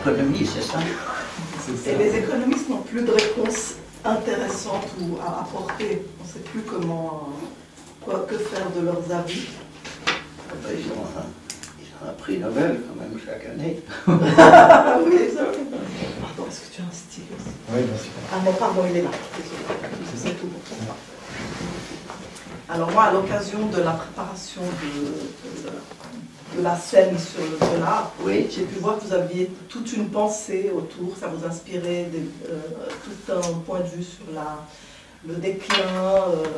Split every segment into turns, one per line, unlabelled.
l'économie, c'est ça?
Et les économistes n'ont plus de réponse intéressante ou à apporter. On ne sait plus que faire de leurs avis.
Ils ont un prix Nobel quand même chaque année.
Ah oui, ça. Pardon, est-ce que tu as un stylo aussi?
Oui, bien sûr.
Ah non, pardon, il est là. Désolé. C'est tout pour toi. Alors moi, à l'occasion de la préparation de la scène sur le dollar,
Oui.
j'ai pu voir que vous aviez toute une pensée autour, ça vous inspirait tout un point de vue sur le déclin,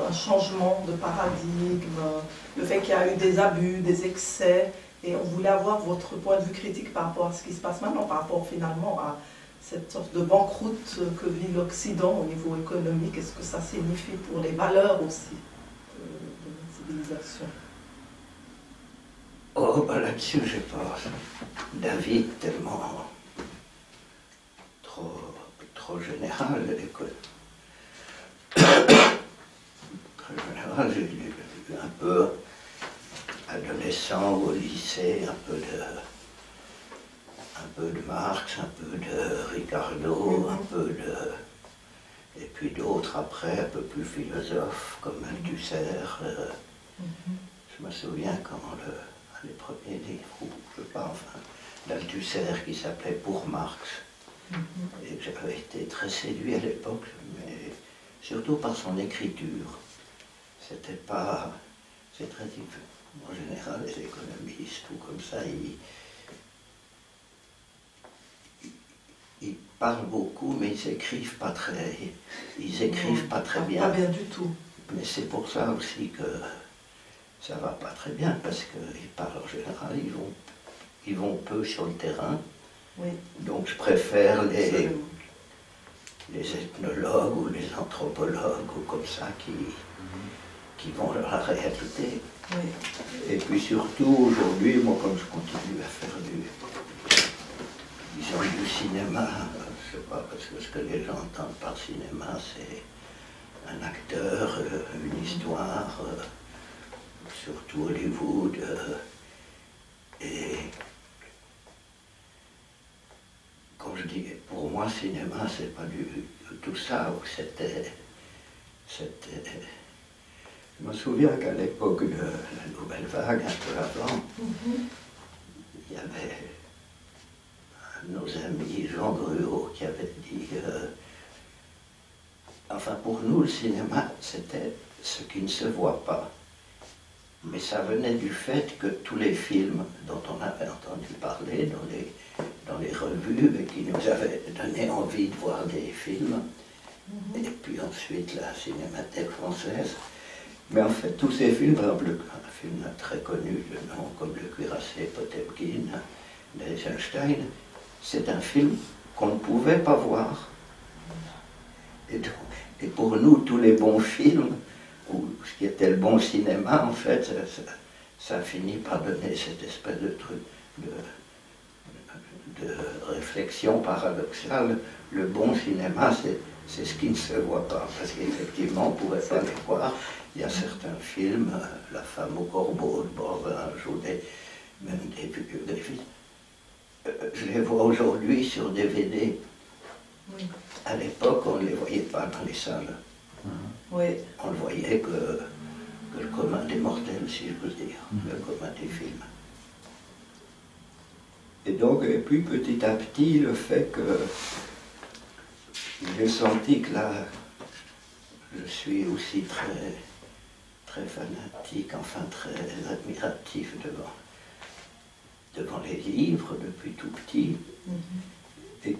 un changement de paradigme, le fait qu'il y a eu des abus, des excès, et on voulait avoir votre point de vue critique par rapport à ce qui se passe maintenant, par rapport finalement à cette sorte de banqueroute que vit l'Occident au niveau économique, et ce que ça signifie pour les valeurs aussi de notre civilisation.
Oh, bah là-dessus, j'ai pas d'avis tellement trop général. Très général, j'ai lu un peu adolescent ou au lycée, un peu de Marx, un peu de Ricardo, un peu de... Et puis d'autres après, un peu plus philosophes, comme Althusser. Je me souviens quand les premiers livres, ou je sais pas, enfin, d'Althusser qui s'appelait Pour Marx, et que j'avais été très séduit à l'époque, mais surtout par son écriture. C'était pas... C'est très différent. En général, les économistes ou comme ça, ils parlent beaucoup, mais ils écrivent pas très bien.
Pas bien du tout.
Mais c'est pour ça aussi que ça va pas très bien, parce qu'ils parlent en général, ils vont peu sur le terrain.
Oui.
Donc je préfère les ethnologues ou les anthropologues ou comme ça qui vont dans la réalité.
Oui.
Et puis surtout aujourd'hui, moi comme je continue à faire du cinéma, je sais pas, parce que ce que les gens entendent par cinéma, c'est un acteur, une histoire, surtout Hollywood, et comme je dis, pour moi, cinéma, c'est pas du tout ça, c'était... Je me souviens qu'à l'époque de la Nouvelle Vague, un peu avant, il y avait un de nos amis, Jean Gruau, qui avait dit enfin, pour nous, le cinéma, c'était ce qui ne se voit pas. Mais ça venait du fait que tous les films dont on avait entendu parler dans les revues et qui nous avaient donné envie de voir des films, et puis ensuite la Cinémathèque française. Mais en fait, tous ces films, par exemple, un film très connu de nom comme Le Cuirassé Potemkin d'Eisenstein, c'est un film qu'on ne pouvait pas voir. Et pour nous, tous les bons films, ou ce qui était le bon cinéma, en fait, ça finit par donner cette espèce de truc, de réflexion paradoxale. Le bon cinéma, c'est ce qui ne se voit pas, parce qu'effectivement, on ne pourrait pas les voir. Il y a certains films, La femme au corbeau de Borvinge, ou même des films. Je les vois aujourd'hui sur DVD.
Oui.
À l'époque, on ne les voyait pas dans les salles.
Oui.
On ne voyait que le commun des mortels, si je peux dire, le commun des films. Et donc, et puis petit à petit, le fait que j'ai senti que là, je suis aussi très fanatique, enfin très admiratif devant les livres depuis tout petit. Et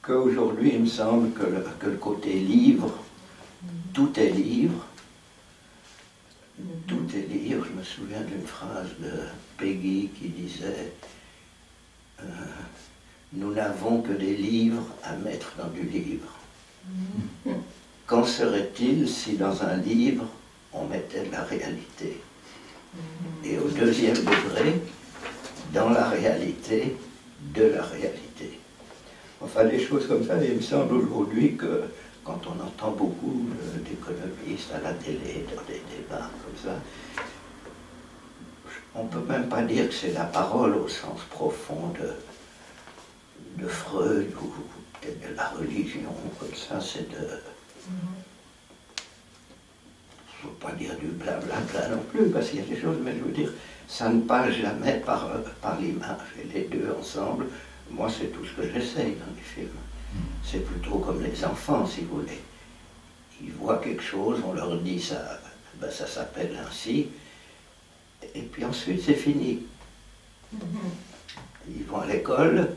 qu'aujourd'hui, il me semble que le côté livre, tout est livre. Tout est livre. Je me souviens d'une phrase de Peggy qui disait nous n'avons que des livres à mettre dans du livre. Qu'en serait-il si dans un livre, on mettait de la réalité? Et au deuxième degré, dans la réalité, de la réalité. Enfin, des choses comme ça, il me semble aujourd'hui que quand on entend beaucoup d'économistes à la télé, dans des débats comme ça, on ne peut même pas dire que c'est la parole au sens profond de Freud ou peut-être de la religion, comme ça, c'est de... Je ne veux pas dire du blablabla non plus, parce qu'il y a des choses, mais je veux dire, ça ne passe jamais par l'image. Et les deux ensemble, moi, c'est tout ce que j'essaye dans les films. C'est plutôt comme les enfants, si vous voulez. Ils voient quelque chose, on leur dit ça, ben ça s'appelle ainsi, et puis ensuite c'est fini. Ils vont à l'école,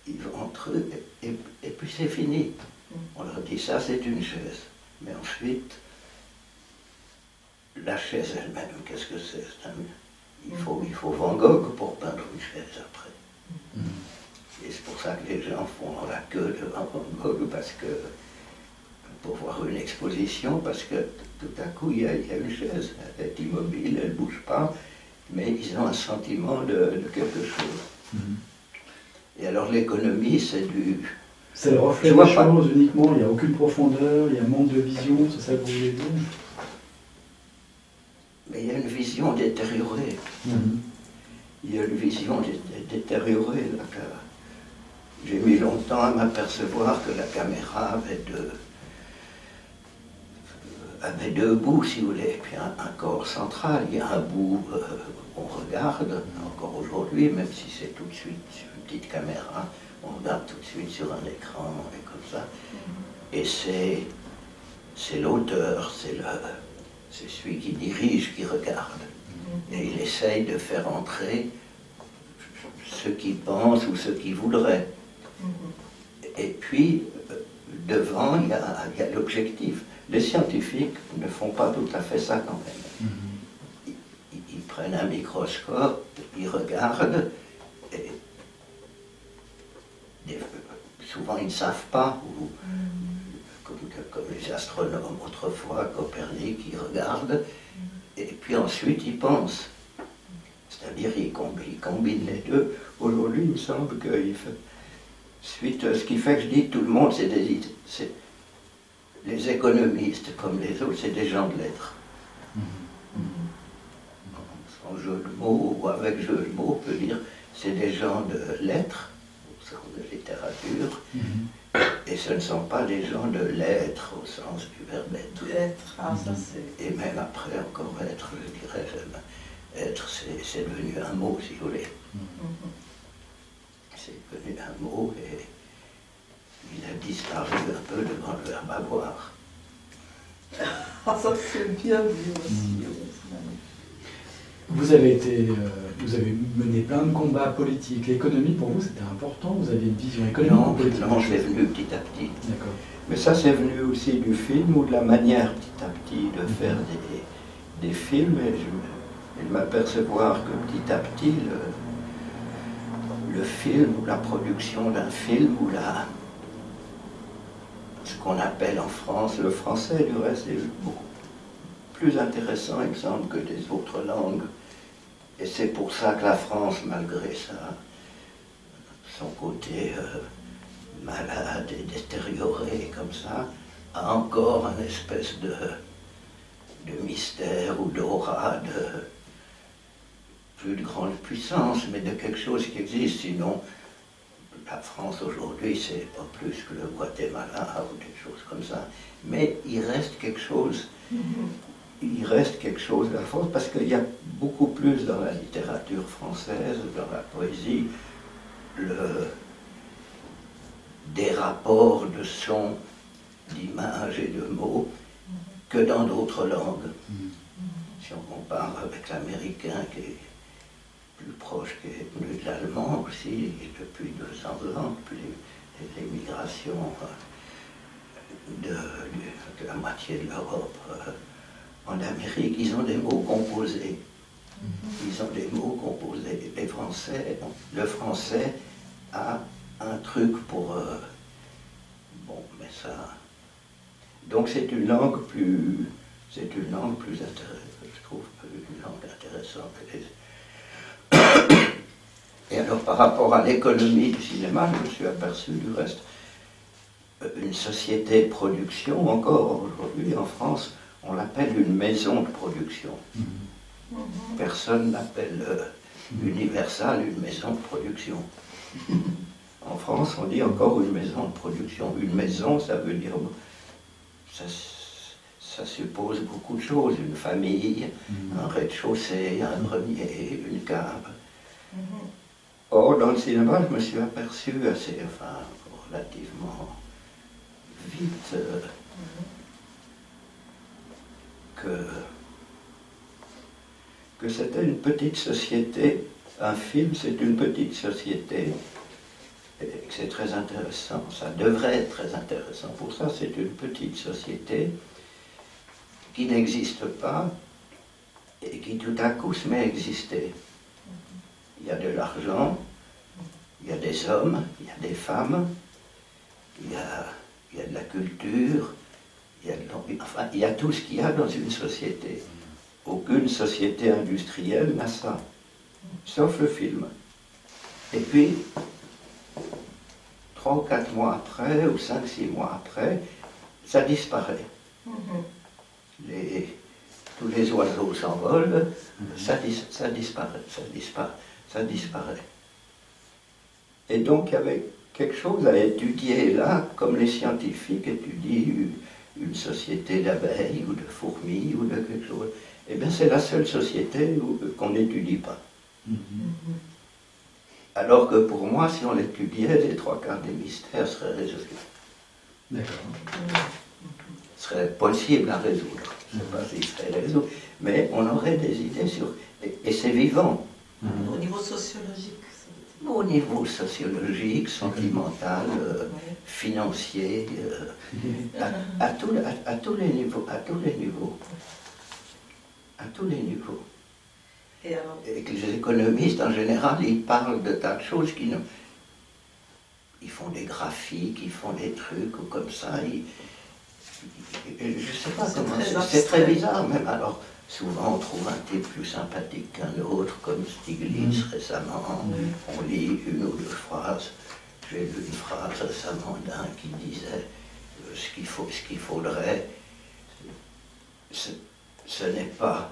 ils vont entre eux, et puis c'est fini. On leur dit ça, c'est une chaise. Mais ensuite, la chaise elle-même, qu'est-ce que c'est? Il faut Van Gogh pour peindre une chaise après. Et c'est pour ça que les gens font la queue devant Van Gogh, parce que, pour voir une exposition, parce que tout à coup, il y a une chaise, elle est immobile, elle ne bouge pas, mais ils ont un sentiment de quelque chose. Et alors l'économie, c'est du...
C'est le reflet des choses uniquement, il n'y a aucune profondeur, il y a un manque de vision, c'est ça que vous voulez dire?
Mais il y a une vision détériorée. Il y a une vision détériorée. J'ai mis longtemps à m'apercevoir que la caméra avait deux bouts, si vous voulez, et puis un corps central. Il y a un bout où on regarde, encore aujourd'hui, même si c'est tout de suite sur une petite caméra, on regarde tout de suite sur un écran, et comme ça. Et c'est l'auteur, c'est celui qui dirige, qui regarde. Et il essaye de faire entrer ce qu'il pense ou ce qu'il voudrait. Et puis, devant, il y a l'objectif. Les scientifiques ne font pas tout à fait ça quand même. Ils prennent un microscope, ils regardent, et souvent ils ne savent pas, ou, comme les astronomes autrefois, Copernic, ils regardent, et puis ensuite ils pensent. C'est-à-dire ils combinent les deux. Aujourd'hui, il me semble qu'il fait... ce qui fait que je dis que tout le monde, les économistes comme les autres, c'est des gens de lettres. Sans jeu de mots ou avec jeu de mots, on peut dire c'est des gens de lettres, au sens de littérature, et ce ne sont pas des gens de lettres au sens du verbe être.
Être, ah, ça c'est...
Et même après encore être, je dirais, être, c'est devenu un mot, si vous voulez. C'est devenu un mot et il a disparu un peu devant le verbe avoir.
Ah, ça c'est bien vu aussi.
Vous avez mené plein de combats politiques. L'économie, pour vous, c'était important? Vous aviez une vision économique ou politique?
Non, je l'ai venu petit à petit.
D'accord.
Mais ça, c'est venu aussi du film ou de la manière petit à petit de faire des films. Et de m'apercevoir que petit à petit, le film ou la production d'un film ou ce qu'on appelle en France, le français du reste est beaucoup plus intéressant, il me semble, que des autres langues. Et c'est pour ça que la France, malgré son côté malade et détérioré comme ça, a encore une espèce de mystère ou d'aura, plus de grande puissance, mais de quelque chose qui existe. Sinon, la France aujourd'hui, c'est pas plus que le Guatemala ou des choses comme ça. Mais il reste quelque chose. Il reste quelque chose de la France, parce qu'il y a beaucoup plus dans la littérature française, dans la poésie, des rapports de sons, d'images et de mots que dans d'autres langues. Si on compare avec l'américain qui est plus proche, qui est venu de l'allemand aussi, depuis 200 ans, depuis les migrations de la moitié de l'Europe en Amérique, ils ont des mots composés. Ils ont des mots composés. Les Français, le français a un truc pour... bon, mais ça... Donc c'est une langue plus... C'est une langue plus intéressante, je trouve, une langue intéressante. Et alors par rapport à l'économie du cinéma, je me suis aperçu du reste, une société de production, encore aujourd'hui en France, on l'appelle une maison de production. Personne n'appelle Universal une maison de production. En France, on dit encore une maison de production. Une maison, ça veut dire... Ça suppose beaucoup de choses. Une famille, un rez-de-chaussée, un grenier, une cave. Or, dans le cinéma, je me suis aperçu relativement vite que c'était une petite société. Un film, c'est une petite société. Et que c'est très intéressant. Ça devrait être très intéressant. Pour ça, c'est une petite société qui n'existe pas et qui tout à coup se met à exister. Il y a de l'argent, il y a des hommes, il y a des femmes, il y a de la culture, il y a tout ce qu'il y a dans une société. Aucune société industrielle n'a ça, sauf le film. Et puis, 3 ou 4 mois après, ou 5, 6 mois après, ça disparaît. Tous les oiseaux s'envolent, ça disparaît. Et donc il y avait quelque chose à étudier là, comme les scientifiques étudient une société d'abeilles ou de fourmis ou de quelque chose. Eh bien c'est la seule société qu'on n'étudie pas. Alors que pour moi, si on l'étudiait, les 3/4 des mystères seraient résolus.
D'accord.
Serait possible à résoudre. Je ne sais pas s'il serait résolu, mais on aurait des idées sur... Et c'est vivant.
Au niveau sociologique.
Au niveau sociologique, sentimental, financier, à tous les niveaux. Et que les économistes, en général, ils parlent de tas de choses qui ne... Ils font des graphiques, ils font des trucs ou comme ça. Je ne sais pas comment... C'est très bizarre, même. Alors, souvent, on trouve un type plus sympathique qu'un autre, comme Stiglitz récemment. On lit 1 ou 2 phrases. J'ai lu une phrase récemment d'un qui disait ce qu'il faudrait, ce n'est pas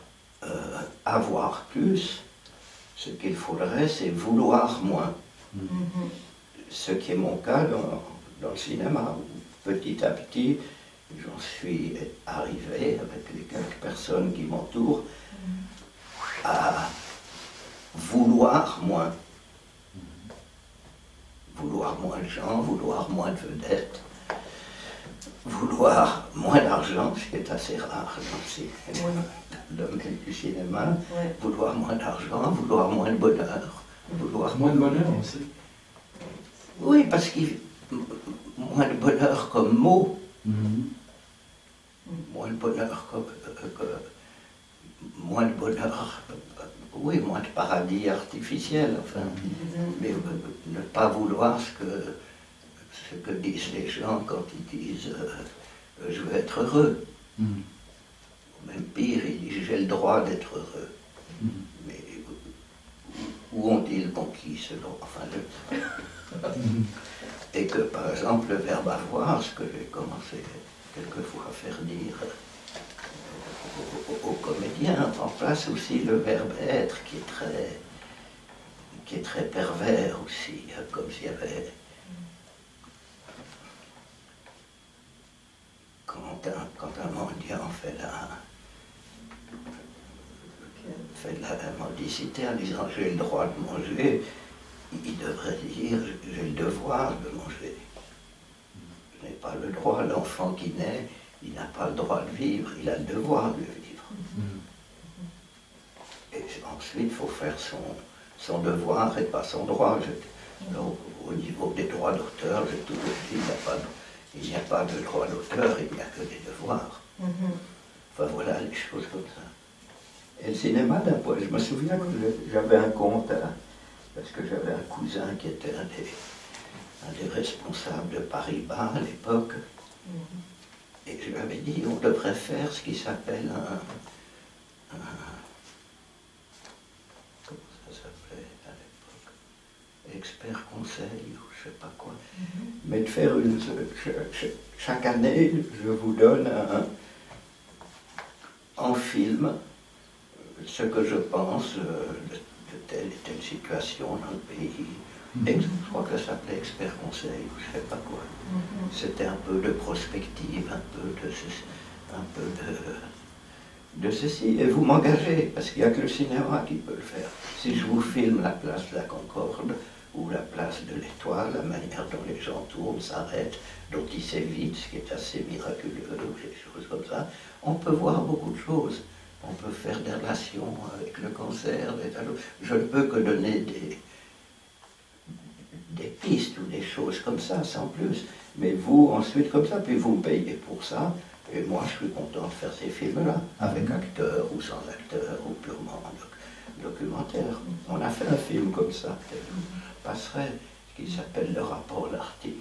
avoir plus, ce qu'il faudrait, c'est vouloir moins. Ce qui est mon cas dans le cinéma. Petit à petit, j'en suis arrivé, avec les quelques personnes qui m'entourent, à vouloir moins. Vouloir moins de gens, vouloir moins de vedettes, vouloir moins d'argent, ce qui est assez rare dans le domaine du cinéma, vouloir moins d'argent, vouloir moins de bonheur. Vouloir
moins de bonheur aussi.
Oui, parce que moins de bonheur comme mot, moins de bonheur moins de bonheur, oui, moins de paradis artificiel, enfin, mais ne pas vouloir ce que disent les gens quand ils disent je veux être heureux. Même pire, ils disent j'ai le droit d'être heureux. Mais où ont-ils conquis ce droit? Enfin, et que par exemple le verbe avoir, ce que j'ai commencé quelquefois à faire dire aux comédiens, en place aussi le verbe être qui est très pervers aussi, comme s'il y avait... Quand un mendiant fait de la mendicité en disant j'ai le droit de manger, il devrait dire j'ai le devoir de manger. Je n'ai pas le droit, l'enfant qui naît, il n'a pas le droit de vivre, il a le devoir de vivre. Et ensuite, il faut faire son devoir et pas son droit. Au niveau des droits d'auteur, j'ai toujours dit il n'y a pas de droit d'auteur, il n'y a que des devoirs. Enfin voilà, les choses comme ça. Et le cinéma, d'un point, je me souviens que j'avais un conte, parce que j'avais un cousin qui était un des responsables de Paris-Bas à l'époque, et je lui avais dit on devrait faire ce qui s'appelle comment ça s'appelait à l'époque, expert conseil ou je sais pas quoi, mais de faire chaque année je vous donne en film ce que je pense de telle et telle situation dans le pays, Je crois que ça s'appelait Expert Conseil, ou je ne sais pas quoi. C'était un peu de prospective, un peu de ceci. Et vous m'engagez, parce qu'il n'y a que le cinéma qui peut le faire. Si je vous filme la place de la Concorde, ou la place de l'Étoile, la manière dont les gens tournent, s'arrêtent, dont ils s'évitent, ce qui est assez miraculeux, ou des choses comme ça, on peut voir beaucoup de choses. On peut faire des relations avec le cancer, je ne peux que donner des pistes ou des choses comme ça, sans plus. Mais vous, ensuite, comme ça, puis vous me payez pour ça, et moi, je suis content de faire ces films-là, avec acteurs ou sans acteurs, ou purement documentaire. On a fait un film comme ça, passerelle, qui s'appelle Le rapport Larty,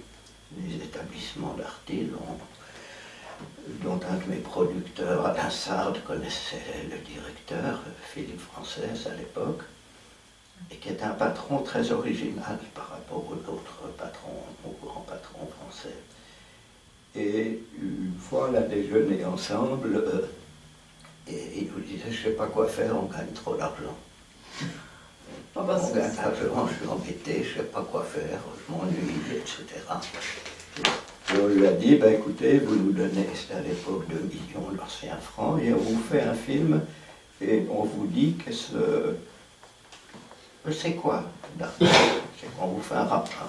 les établissements Larty, dont un de mes producteurs, Alain Sard, connaissait le directeur, Philippe Frances, à l'époque, et qui est un patron très original par rapport aux autres patrons, aux grands patrons français. Et une fois, on a déjeuné ensemble, et il nous disait, je ne sais pas quoi faire, on gagne trop d'argent. On gagne de l'argent, je suis embêté, je ne sais pas quoi faire, je m'ennuie, etc. Et on lui a dit, ben écoutez, vous nous donnez, c'était à l'époque 2 millions d'anciens francs, et on vous fait un film, et on vous dit que c'est quoi c'est qu'on vous fait un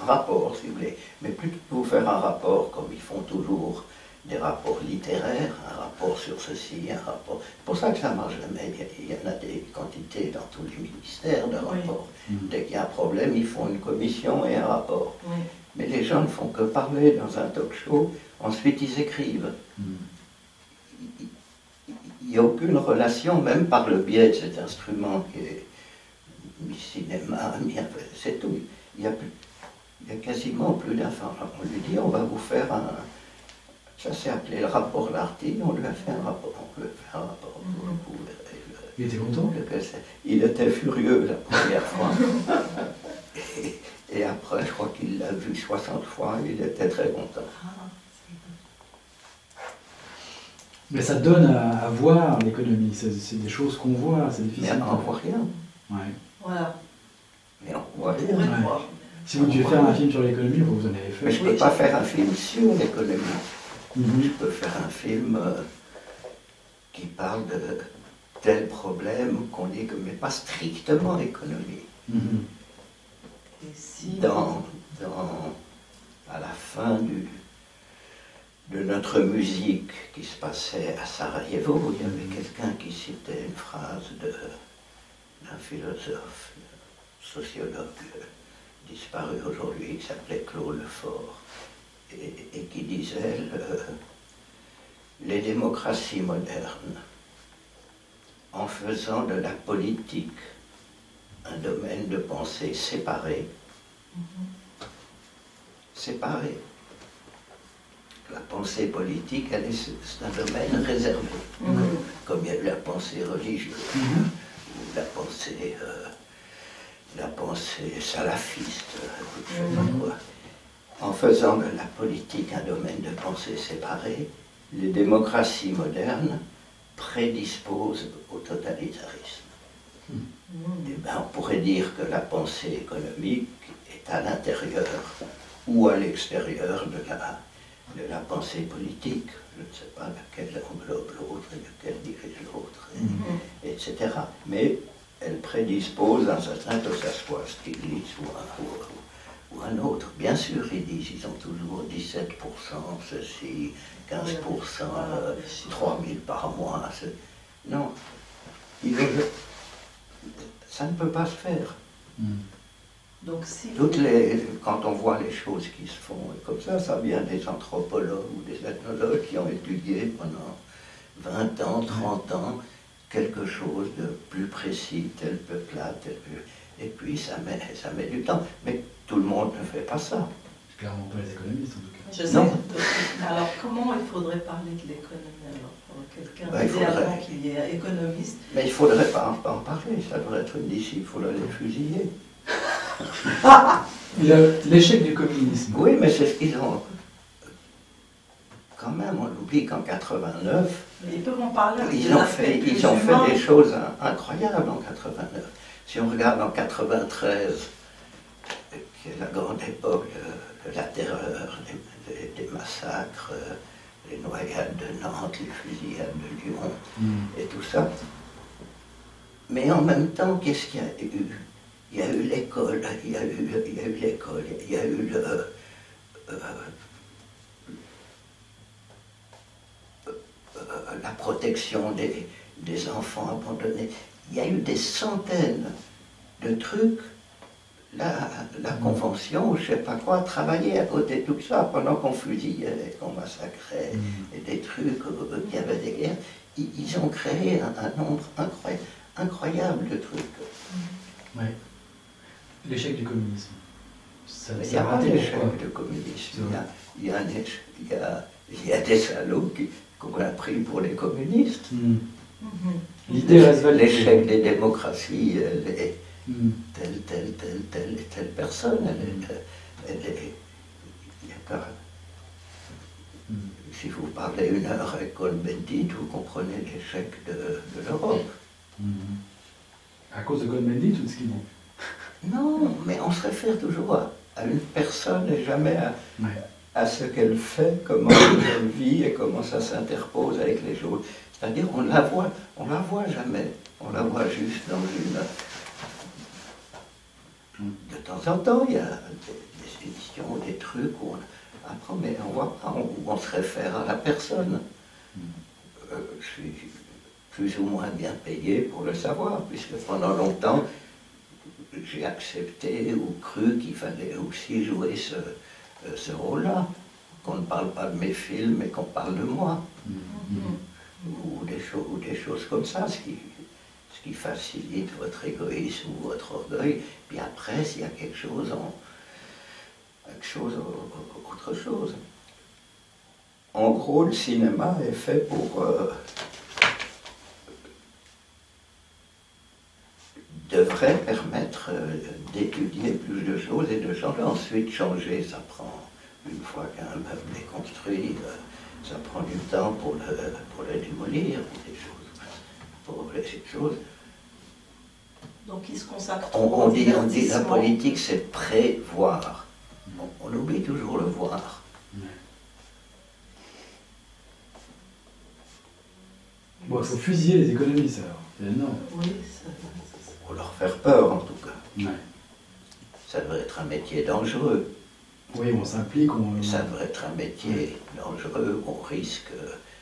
rapport, si vous voulez, mais plutôt que vous faire un rapport, comme ils font toujours, des rapports littéraires, un rapport sur ceci, un rapport... C'est pour ça que ça ne marche jamais, il y en a des quantités dans tous les ministères de rapports. Dès qu'il y a un problème, ils font une commission et un rapport. Mais les gens ne font que parler dans un talk show, ensuite ils écrivent. Il n'y a aucune relation, même par le biais de cet instrument qui est mi-cinéma, c'est tout. Il y a quasiment plus d'informations. On lui dit, on va vous faire un... Ça s'est appelé le rapport Larty, on lui a fait un rapport.
Il était content?
Il était furieux la première fois. Et après, je crois qu'il l'a vu 60 fois, il était très content.
Mais ça donne à voir l'économie, c'est des choses qu'on voit, c'est difficile.
Mais on ne voit rien.
Ouais.
Voilà.
Mais on voit rien.
Ouais. Si vous deviez faire un film sur l'économie, vous en avez fait.
Mais je ne peux pas faire un film sur l'économie. Je peux faire un film qui parle de tel problème qu'on dit que, mais pas strictement économie.
Et si...
à la fin de notre musique qui se passait à Sarajevo, il y avait quelqu'un qui citait une phrase d'un philosophe, sociologue disparu aujourd'hui, qui s'appelait Claude Lefort, et qui disait les démocraties modernes, en faisant de la politique un domaine de pensée séparé, La pensée politique, c'est un domaine réservé, comme il y a eu la pensée religieuse, ou la pensée salafiste, je ne sais pas quoi. En faisant de la politique un domaine de pensée séparé, les démocraties modernes prédisposent au totalitarisme. Et ben, on pourrait dire que la pensée économique est à l'intérieur ou à l'extérieur de la pensée politique. Je ne sais pas laquelle englobe l'autre et laquelle dirige l'autre, etc. Mais elle prédispose un certain, que ce soit Stiglitz ou un autre. Bien sûr, ils ont toujours 17%, ceci, 15%, 3 000 par mois. Non, ça ne peut pas se faire.
Donc, si
quand on voit les choses qui se font comme ça vient des anthropologues ou des ethnologues qui ont étudié pendant 20 ans, 30 ans, quelque chose de plus précis, tel peuple-là, tel peuple. Et puis ça met du temps. Mais tout le monde ne fait pas ça.
Clairement pas les économistes en tout cas.
Je sais. Alors comment il faudrait parler de l'économie alors pour quelqu'un qui est économiste?
Mais il ne faudrait pas en parler, ça devrait être une discipline, il faudrait les fusiller.
L'échec du communisme.
Oui, mais c'est ce qu'ils ont. Quand même, on oublie qu'en 89,
ils peuvent en parler.
Ils ont fait des choses incroyables en 89. Si on regarde en 93, qui est la grande époque de la terreur, des massacres, les noyades de Nantes, les fusillades de Lyon, et tout ça. Mais en même temps, qu'est-ce qu'il y a eu? Il y a eu l'école, il y a eu l'école, il y a eu la protection des enfants abandonnés. Il y a eu des centaines de trucs. La Convention, je ne sais pas quoi, travaillait à côté de tout ça pendant qu'on fusillait, qu'on massacrait, et des trucs, qu'il y avait des guerres. Ils ont créé un nombre incroyable de trucs.
Oui. L'échec du communisme.
Il n'y a pas d'échec du communisme. Il y a des salauds qu'on a pris pour les communistes.
L'idée reste valide.
L'échec des démocraties, telle personne, il y a pas. Si vous parlez une heure avec Cohn-Bendit, vous comprenez l'échec de l'Europe.
À cause de Cohn-Bendit ou de ce qu'ils vont?
Non, mais on se réfère toujours à une personne et jamais à ce qu'elle fait, comment elle vit et comment ça s'interpose avec les autres. C'est-à-dire on la voit jamais. On la voit juste dans une. De temps en temps, il y a des éditions, des trucs où on apprend, mais on voit pas où on se réfère à la personne. Je suis plus ou moins bien payé pour le savoir, puisque pendant longtemps, j'ai accepté ou cru qu'il fallait aussi jouer ce rôle-là, qu'on ne parle pas de mes films, mais qu'on parle de moi, ou des choses comme ça, ce qui facilite votre égoïsme ou votre orgueil. Puis après, s'il y a quelque chose, autre chose. En gros, le cinéma est fait pour devrait permettre d'étudier plus de choses et de changer. Ensuite, changer, ça prend, une fois qu'un meuble est construit, ça prend du temps pour le démolir, pour les choses.
Donc il se consacre
On dit la politique, c'est prévoir. On oublie toujours le voir.
Bon, il faut fusiller les économistes alors. C'est énorme.
Oui,
Pour leur faire peur, en tout cas.
Ouais.
Ça devrait être un métier dangereux.
Oui, on s'implique.
Ça devrait être un métier dangereux, on risque.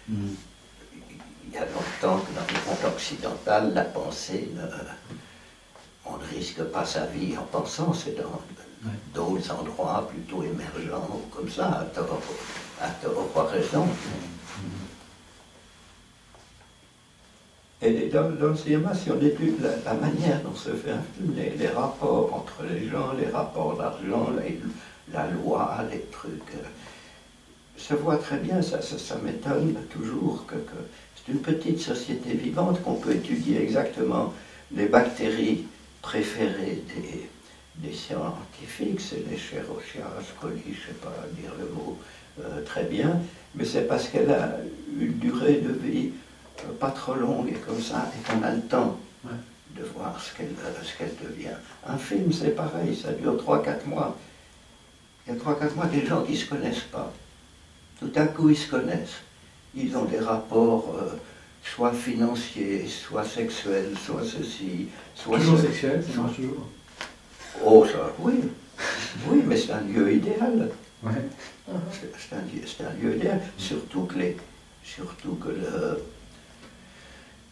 Il y a longtemps que dans le monde occidental, la pensée, on ne risque pas sa vie en pensant. C'est dans d'autres endroits plutôt émergents, comme ça, à tort ou à raison. Et dans le cinéma, si on étudie la manière dont se fait un film, les rapports entre les gens, les rapports d'argent, la loi, les trucs, se voit très bien, ça m'étonne toujours que c'est une petite société vivante qu'on peut étudier exactement les bactéries préférées des scientifiques, c'est les Escherichia coli, je ne sais pas dire le mot très bien, mais c'est parce qu'elle a une durée de vie pas trop longue et comme ça, et qu'on a le temps de voir ce qu'elle devient. Un film, c'est pareil, ça dure 3-4 mois. Il y a 3-4 mois, des gens qui ne se connaissent pas. Tout à coup, ils se connaissent. Ils ont des rapports soit financiers, soit sexuels, soit ceci, soit...
Toujours sexuels, ça marche toujours.
Oh, ça, oui. Oui, mais c'est un lieu idéal.
Ouais.
C'est un lieu idéal. Surtout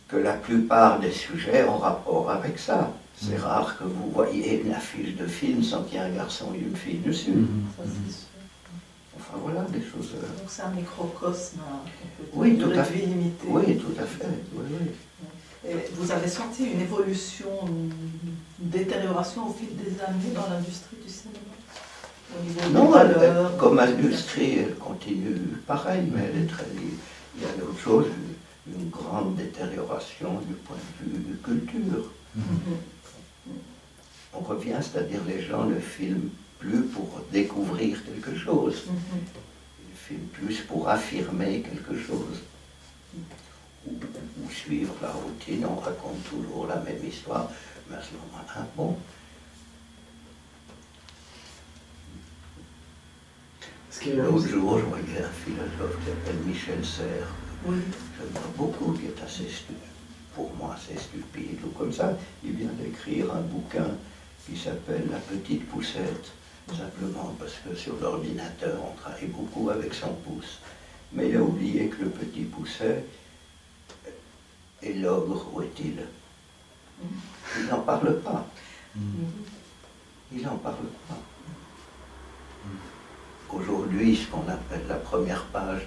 que la plupart des sujets ont rapport avec ça. C'est rare que vous voyez une affiche de film sans qu'il y ait un garçon et une fille dessus.
Ça, c'est sûr.
Enfin voilà, des choses...
Donc c'est un microcosme
oui, tout à fait.
illimité.
Oui, tout à fait. Oui, oui.
Et vous avez senti une évolution, une détérioration au fil des années dans l'industrie du cinéma? Au niveau
Non,
des valeurs,
comme industrie, elle continue pareil, mais elle est très... Il y a d'autres choses, une grande détérioration du point de vue culture. On revient, c'est-à-dire les gens ne filment plus pour découvrir quelque chose. Ils filment plus pour affirmer quelque chose. Ou suivre la routine, on raconte toujours la même histoire, mais à ce moment-là, bon. L'autre jour, je voyais un philosophe qui s'appelle Michel Serres.
Oui.
J'aime beaucoup, qui est assez pour moi assez stupide, ou comme ça. Il vient d'écrire un bouquin qui s'appelle La petite poussette, simplement parce que sur l'ordinateur, on travaille beaucoup avec son pouce. Mais il a oublié que le petit pousset est l'ogre, où est-il? Il n'en parle pas. Il n'en parle pas. Aujourd'hui, ce qu'on appelle la première page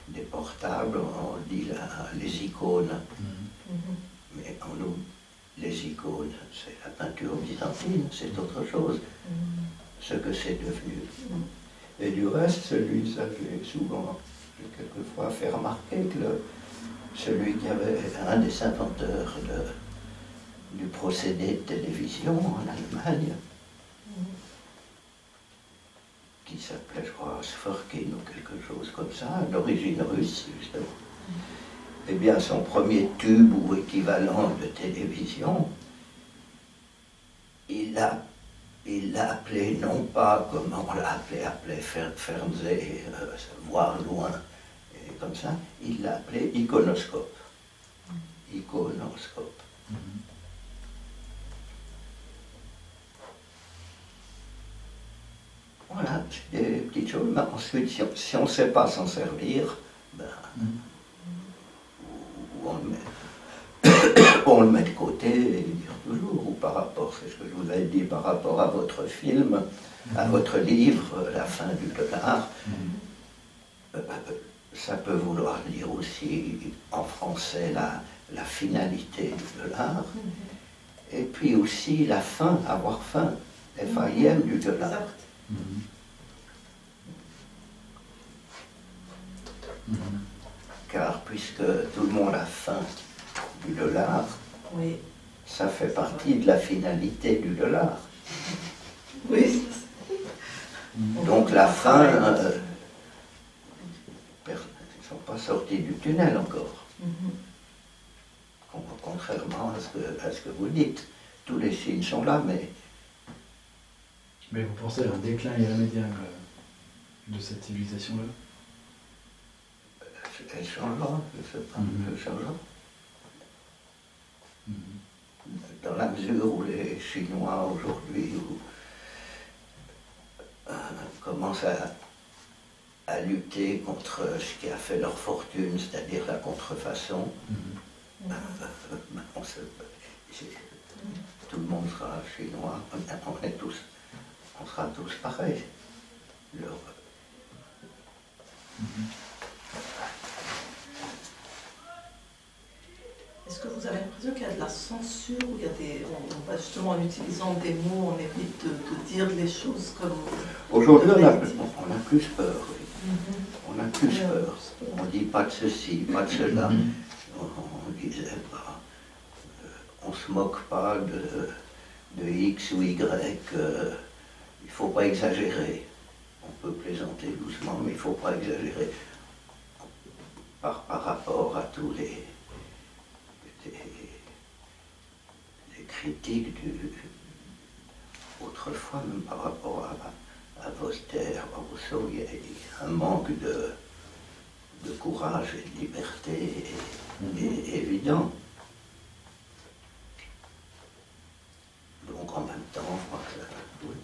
des portables, on dit les icônes. Mais en nous, les icônes, c'est la peinture byzantine, c'est autre chose, ce que c'est devenu. Et du reste, celui, ça j'ai souvent, quelquefois fait remarquer que celui qui avait un des inventeurs du procédé de télévision en Allemagne, qui s'appelait, je crois, Sforkin ou quelque chose comme ça, d'origine russe, justement. Eh bien, son premier tube ou équivalent de télévision, il l'a appelé, non pas comme on l'a appelé Fernseh, voir loin, et comme ça, il l'a appelé iconoscope. Iconoscope. Voilà, c'est des petites choses, mais ensuite, si on ne sait pas s'en servir, ben, on le met de côté et dire toujours, ou par rapport, c'est ce que je vous avais dit, par rapport à votre film, à votre livre, La fin du dollar, ça peut vouloir dire aussi en français la finalité du dollar, et puis aussi la fin, avoir faim, F-A-I-M du dollar. Car puisque tout le monde a faim du dollar,
Oui.
ça fait partie de la finalité du dollar.
Oui.
Donc la faim, ils ne sont pas sortis du tunnel encore. Contrairement à ce que vous dites. Tous les signes sont là, mais...
Mais vous pensez à un déclin irrémédiable de cette civilisation-là?
Elle changera, je ne sais pas, elle changera. Dans la mesure où les Chinois aujourd'hui commencent à lutter contre ce qui a fait leur fortune, c'est-à-dire la contrefaçon, tout le monde sera chinois, on sera tous pareils.
Est-ce que vous avez l'impression qu'il y a de la censure, ou il y a justement en utilisant des mots, on évite de dire les choses comme...
Aujourd'hui, on a plus peur, oui. On a plus peur. On ne dit pas de ceci, pas de cela. On disait, on ne se moque pas de X ou Y. Il ne faut pas exagérer. On peut plaisanter doucement, mais il ne faut pas exagérer. Par rapport à tous les critiques autrefois, même par rapport à Voltaire, à Rousseau, il y a un manque de courage et de liberté évident. Donc en même temps, je crois que... Oui.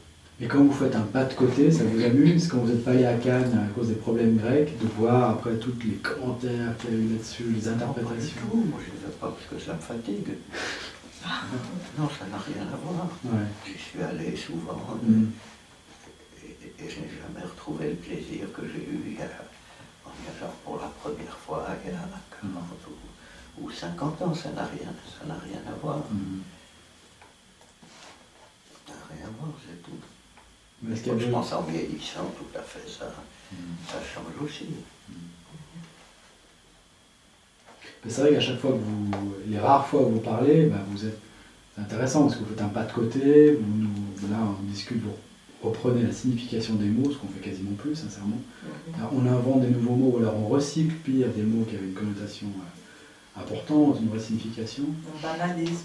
Et quand vous faites un pas de côté, ça vous amuse, quand vous n'êtes pas allé à Cannes à cause des problèmes grecs, de voir après tous les commentaires qu'il y a eu là-dessus, les interprétations?
Non, moi je ne les fais pas parce que ça me fatigue. Non, ça n'a rien à voir.
Ouais.
J'y suis allé souvent et je n'ai jamais retrouvé le plaisir que j'ai eu en y allant pour la première fois il y a 40 ou 50 ans. Ça n'a rien à voir. Ça n'a rien à voir, c'est tout.
Mais
Je pense en vieillissant, tout à fait, ça change aussi.
C'est vrai qu'à chaque fois que les rares fois où vous parlez, c'est intéressant parce que vous faites un pas de côté, là on discute, vous reprenez la signification des mots, ce qu'on fait quasiment plus, sincèrement. Alors, on invente des nouveaux mots, ou alors on recycle pire des mots qui avaient une connotation importante, une vraie signification.
On banalise,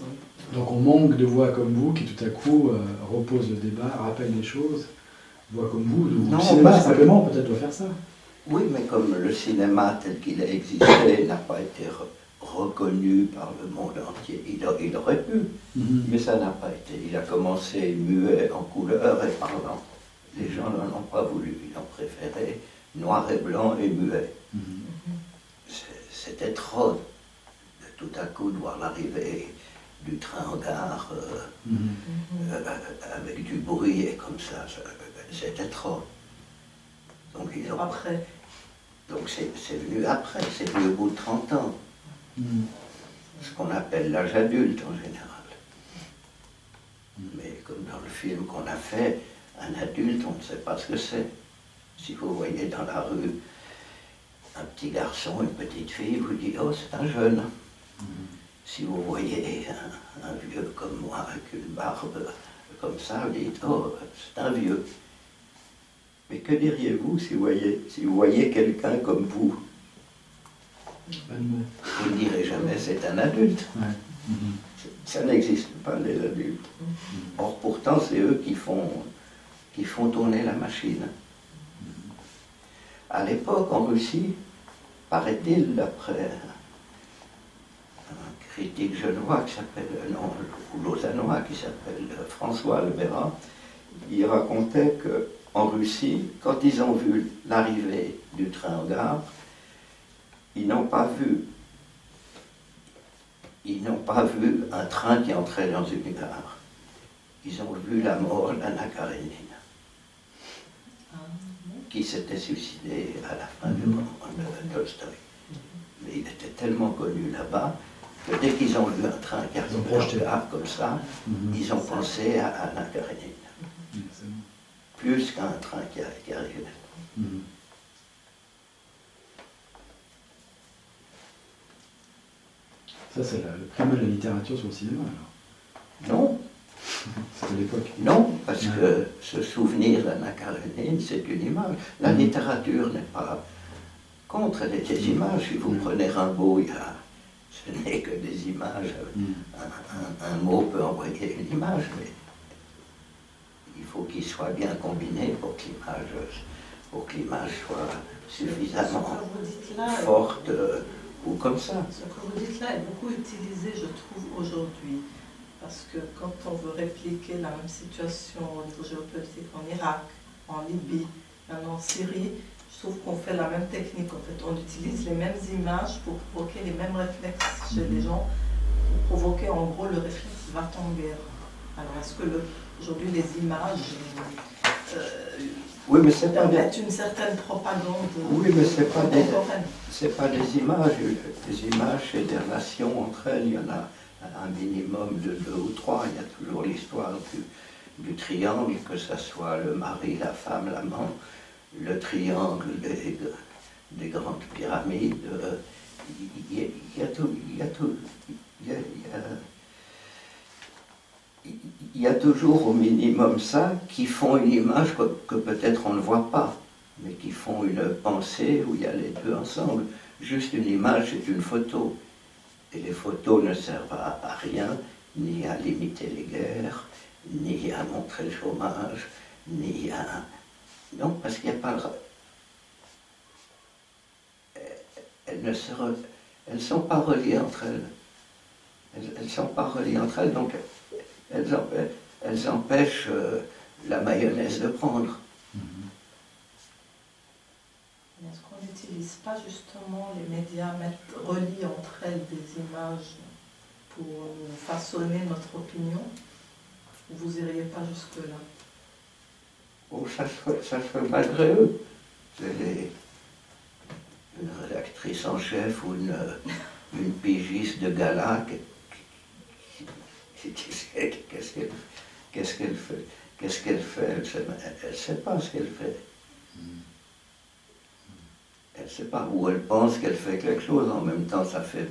Donc on manque de voix comme vous qui tout à coup repose le débat, rappelle les choses. voit comme vous, ou
Non,
le cinéma
parce que-
simplement peut-être doit faire ça.
Oui, mais comme le cinéma tel qu'il a existé n'a pas été reconnu par le monde entier, il aurait pu, mais ça n'a pas été. Il a commencé muet en couleur et parlant. Les gens n'en ont pas voulu, ils ont préféré noir et blanc et muet. C'était trop de tout à coup de voir l'arrivée du train en gare avec du bruit et comme ça, c'était trop. Donc ils ont...
Après,
Donc c'est venu après, c'est venu au bout de 30 ans, ce qu'on appelle l'âge adulte en général. Mais comme dans le film qu'on a fait, un adulte, on ne sait pas ce que c'est. Si vous voyez dans la rue un petit garçon, une petite fille, vous dites « Oh, c'est un jeune ». Si vous voyez un vieux comme moi, avec une barbe comme ça, vous dites « Oh, c'est un vieux ». Mais que diriez-vous si vous voyez quelqu'un comme vous?
Pas de mots.
Vous ne direz jamais c'est un adulte.
Ouais.
Ça n'existe pas, les adultes. Or, pourtant, c'est eux qui font tourner la machine. À l'époque, en Russie, paraît-il, d'après un critique genevois qui s'appelle, non, ou lausannois qui s'appelle François Albera, il racontait qu'en Russie, quand ils ont vu l'arrivée du train en gare, ils n'ont pas vu un train qui entrait dans une gare. Ils ont vu la mort d'Anna Karénine, qui s'était suicidé à la fin du roman de Tolstoï. Mais il était tellement connu là-bas que dès qu'ils ont vu un train qui arrivait en gare comme ça, ils ont pensé à Anna Karénine. Plus qu'à un train qui arrivait.
Ça, c'est le primat de la littérature sur le cinéma, alors.
Non,
C'était l'époque.
non, parce que se souvenir d'Anna Karénine, c'est une image. La littérature n'est pas contre des images. Si vous prenez Rimbaud, ce n'est que des images. Un mot peut envoyer une image, mais il faut qu'il soit bien combiné pour que l'image soit suffisamment forte ou comme ça.
ce que vous dites là est beaucoup utilisé, je trouve, aujourd'hui. Parce que quand on veut répliquer la même situation au niveau géopolitique en Irak, en Libye, en Syrie, je trouve qu'on fait la même technique. En fait, on utilise les mêmes images pour provoquer les mêmes réflexes chez les gens, pour provoquer en gros le réflexe va-t-en guerre. Alors, est-ce que aujourd'hui les images
Oui, mais c'est pas
permettent une certaine propagande
Oui, mais
contemporaine?
c'est pas des images. Les images, c'est des relations entre elles. Il y en a un minimum de 2 ou 3. Il y a toujours l'histoire du triangle, que ce soit le mari, la femme, l'amant, le triangle des grandes pyramides. Il y a toujours au minimum ça qui font une image que peut-être on ne voit pas, mais qui font une pensée où il y a les deux ensemble. Juste une image, c'est une photo. Et les photos ne servent à rien, ni à limiter les guerres, ni à montrer le chômage, ni à... Non, parce qu'il n'y a pas... Elles ne sont pas reliées entre elles. Elles ne sont pas reliées entre elles, donc elles empêchent la mayonnaise de prendre.
Est-ce qu'on n'utilise pas justement les médias, relient entre elles des images pour façonner notre opinion? Ou vous n'iriez pas jusque-là?
Oh, ça se fait malgré eux. C'est une rédactrice en chef ou une pigiste de gala. Qu'est-ce qu'elle fait? Elle ne sait pas ce qu'elle fait. Elle ne sait pas, ou elle pense qu'elle fait quelque chose. En même temps, ça fait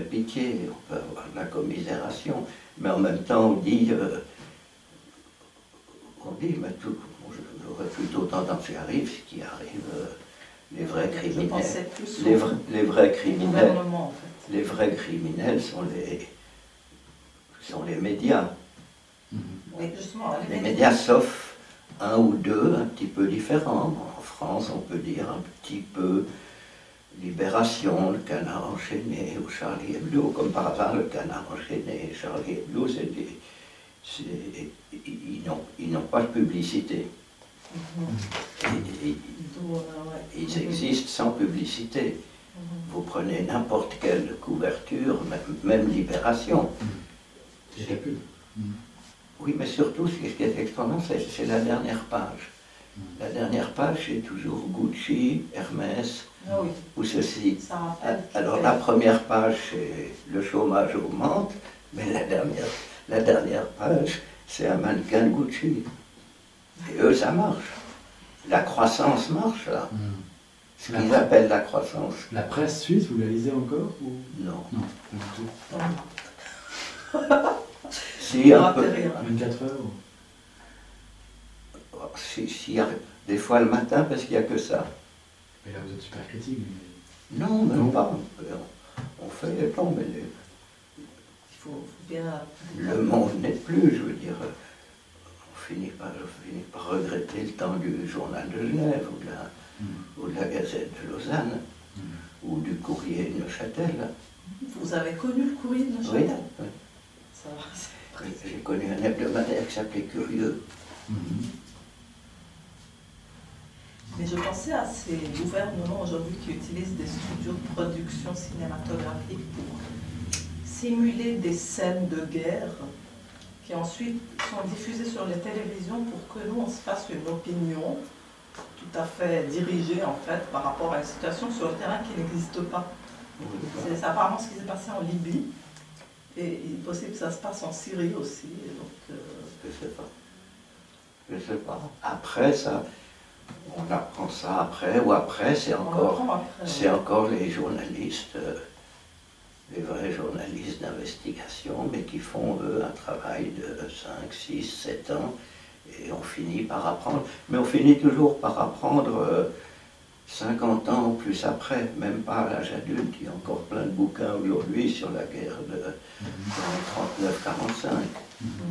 pitié. On peut avoir de la commisération. Mais en même temps, on dit mais tout, j'aurais plutôt tendance qui arrive, ce qui arrive, les vrais criminels. Les vrais criminels.
En fait.
Les vrais criminels sont les médias.
Oui, justement,
les médias, sauf un ou deux un petit peu différents. En France, on peut dire un petit peu Libération, le Canard enchaîné, ou Charlie Hebdo, comme par hasard, le Canard enchaîné et Charlie Hebdo, ils n'ont pas de publicité. Ils existent sans publicité. Vous prenez n'importe quelle couverture, même Libération.
C'est la pub.
Oui, mais surtout, ce qui est extraordinaire, c'est la dernière page. La dernière page, c'est toujours Gucci, Hermès, ou ceci. Alors la première page, c'est le chômage augmente, mais la dernière page, c'est un mannequin de Gucci. Et eux, ça marche. La croissance marche, là. Ce qu'ils appellent la croissance.
La presse suisse, vous la lisez encore ou...
Non.
Non, pas du tout.
Si, un peu.
24 heures ou...
Si, des fois le matin, parce qu'il n'y a que ça.
Mais là, vous êtes super critique. Mais...
Non, même pas. On fait... Non, mais
Il faut bien...
le monde n'est plus, je veux dire. On finit par regretter le temps du journal de Genève, ou de la Gazette de Lausanne, ou du Courrier de Neuchâtel.
Vous avez connu le Courrier de Neuchâtel?
Oui.
Ça va, c'est précis.
J'ai connu un hebdomadaire qui s'appelait Curieux.
Mais je pensais à ces gouvernements aujourd'hui qui utilisent des studios de production cinématographique pour simuler des scènes de guerre qui ensuite sont diffusées sur les télévisions pour que nous, on se fasse une opinion tout à fait dirigée, en fait, par rapport à une situation sur le terrain qui n'existe pas. C'est apparemment ce qui s'est passé en Libye, et il est possible que ça se passe en Syrie aussi. Et donc,
Je sais pas. Je sais pas. Après, ça... On apprend ça après, ou après, c'est encore les journalistes, les vrais journalistes d'investigation, mais qui font, eux, un travail de 5, 6, 7 ans, et on finit par apprendre. Mais on finit toujours par apprendre 50 ans ou plus après, même pas à l'âge adulte. Il y a encore plein de bouquins aujourd'hui sur la guerre de 39-45,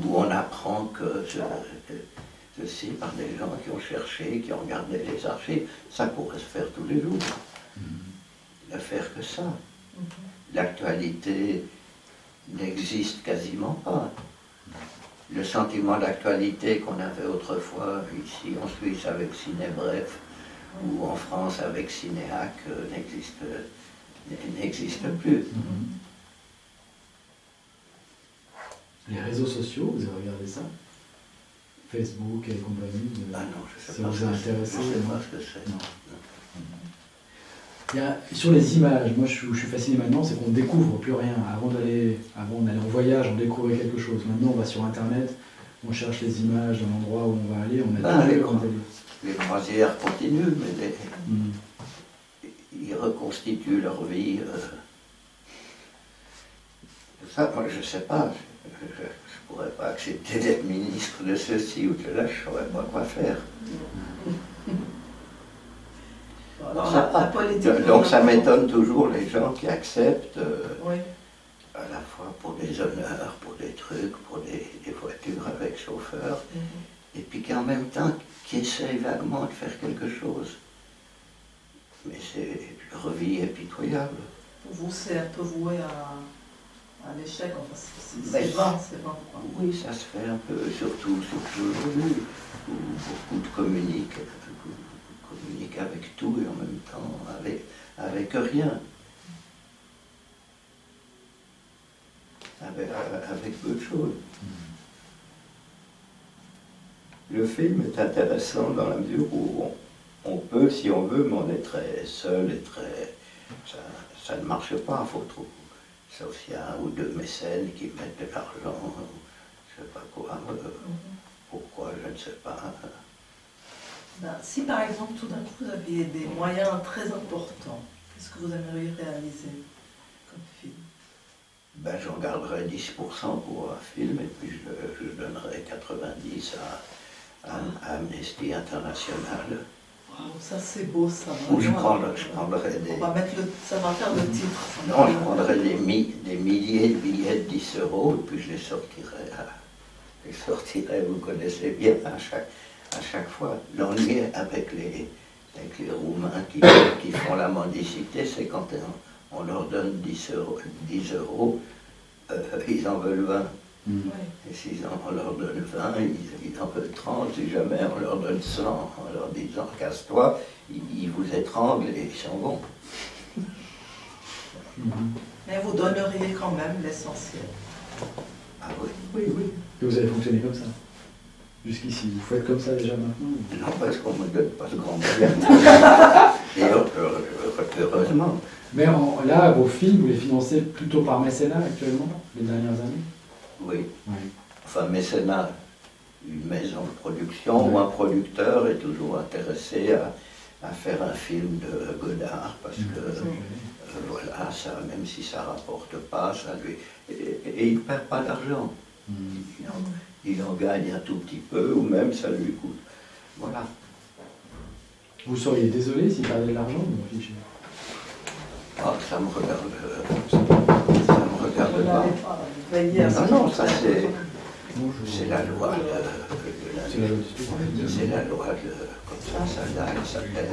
où on apprend que... Ceci par des gens qui ont cherché, qui ont regardé les archives, ça pourrait se faire tous les jours. Ne faire que ça. L'actualité n'existe quasiment pas. Le sentiment d'actualité qu'on avait autrefois ici en Suisse avec Cinébref ou en France avec Cinéac n'existe plus.
Les réseaux sociaux, vous avez regardé ça? Facebook et compagnie,
ah non, je sais
ça
pas
vous a intéressé?
Je sais pas ce que c'est.
Non. Il y a, sur les images, moi je suis fasciné maintenant, c'est qu'on ne découvre plus rien. Avant d'aller en voyage, on découvrait quelque chose. Maintenant on va sur Internet, on cherche les images de l'endroit où on va aller, on a
les croisières continuent, mais ils reconstituent leur vie. Ça, moi je sais pas. Je ne pourrais pas accepter d'être ministre de ceci ou de là, je ne saurais pas quoi faire. Donc ça m'étonne toujours les gens qui acceptent, à la fois pour des honneurs, pour des trucs, pour des voitures avec chauffeur, et puis qu'en même temps, qui essayent vaguement de faire quelque chose. Mais leur vie est pitoyable.
Pour vous, c'est un peu voué à l'échec, enfin, c'est vain.
Oui, ça se fait un peu, surtout aujourd'hui, où beaucoup de communiquent avec tout et en même temps avec rien. Avec peu de choses. Le film est intéressant dans la mesure où on peut, si on veut, mais on est très seul et très... Ça ne marche pas, il faut trouver. Sauf s'il y a un ou deux mécènes qui mettent de l'argent, je ne sais pas quoi, pourquoi, je ne sais pas.
Si par exemple, tout d'un coup, vous aviez des moyens très importants, qu'est-ce que vous aimeriez réaliser comme film?
J'en garderais 10% pour un film, et puis je donnerais 90% à Amnesty International.
Wow, ça c'est beau, ça.
Ou je prendrais des...
On va mettre ça va faire le titre.
Non, je prendrais des milliers de billets de 10 €, et puis je les sortirais, vous connaissez bien, à chaque fois. L'ennui avec les Roumains qui font la mendicité, c'est quand on leur donne 10 euros, ils en veulent 20. Et si on leur donne 20, ils en veulent 30. Si jamais on leur donne 100 en leur disant casse-toi, ils vous étranglent et ils s'en vont.
Mais vous donneriez quand même l'essentiel.
Ah oui.
Oui, oui. Et vous avez fonctionné comme ça jusqu'ici. Vous faites comme ça déjà maintenant
Non, parce qu'on ne me donne pas ce grand bien. Et heureusement.
Mais là, vos films, vous les financez plutôt par mécénat actuellement, les dernières années?
Oui.
Oui.
Enfin, mécénat, une maison de production ou un producteur est toujours intéressé à faire un film de Godard parce que voilà, ça, même si ça rapporte pas, ça lui. Et il ne perd pas d'argent. Il en gagne un tout petit peu ou même ça lui coûte. Voilà.
Vous seriez désolé s'il perdait de l'argent ou vous fichez?
Ah, ça me regarde. Ça me regarde pas. Non, non, ça c'est la loi c'est la loi de. Comme ça gagne, ça perd.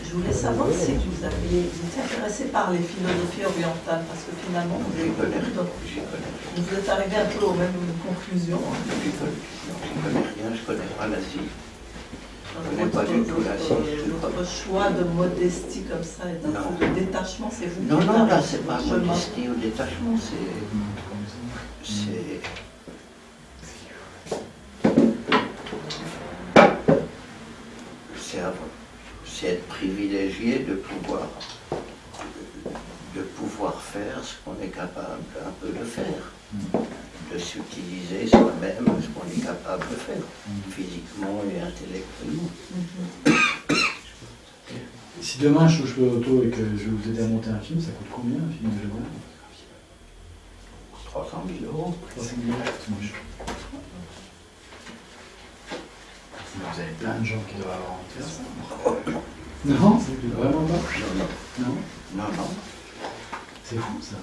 Je voulais savoir si vous étiez intéressé par les philosophies orientales, parce que finalement,
J'y connais
vous êtes arrivé un peu aux mêmes conclusions.
J'y connais rien, je connais pas l'Asie. Je connais pas du tout l'Asie.
Votre choix de modestie comme ça et d'un peu de détachement, c'est vous qui
Non, là,
avez
c'est pas
chemin.
modestie ou détachement, c'est être privilégié de pouvoir faire ce qu'on est capable un peu de faire, de s'utiliser soi-même ce qu'on est capable de faire, physiquement et intellectuellement.
Si demain je touche le loto et que je vais vous aider à monter un film, ça coûte combien un film de Godard?
300 000 euros.
300 000 euros, c'est moins cher. Vous avez plein de gens qui doivent avoir envie de faire ça. Non, c'est vraiment pas. Non.
Non.
C'est fou ça.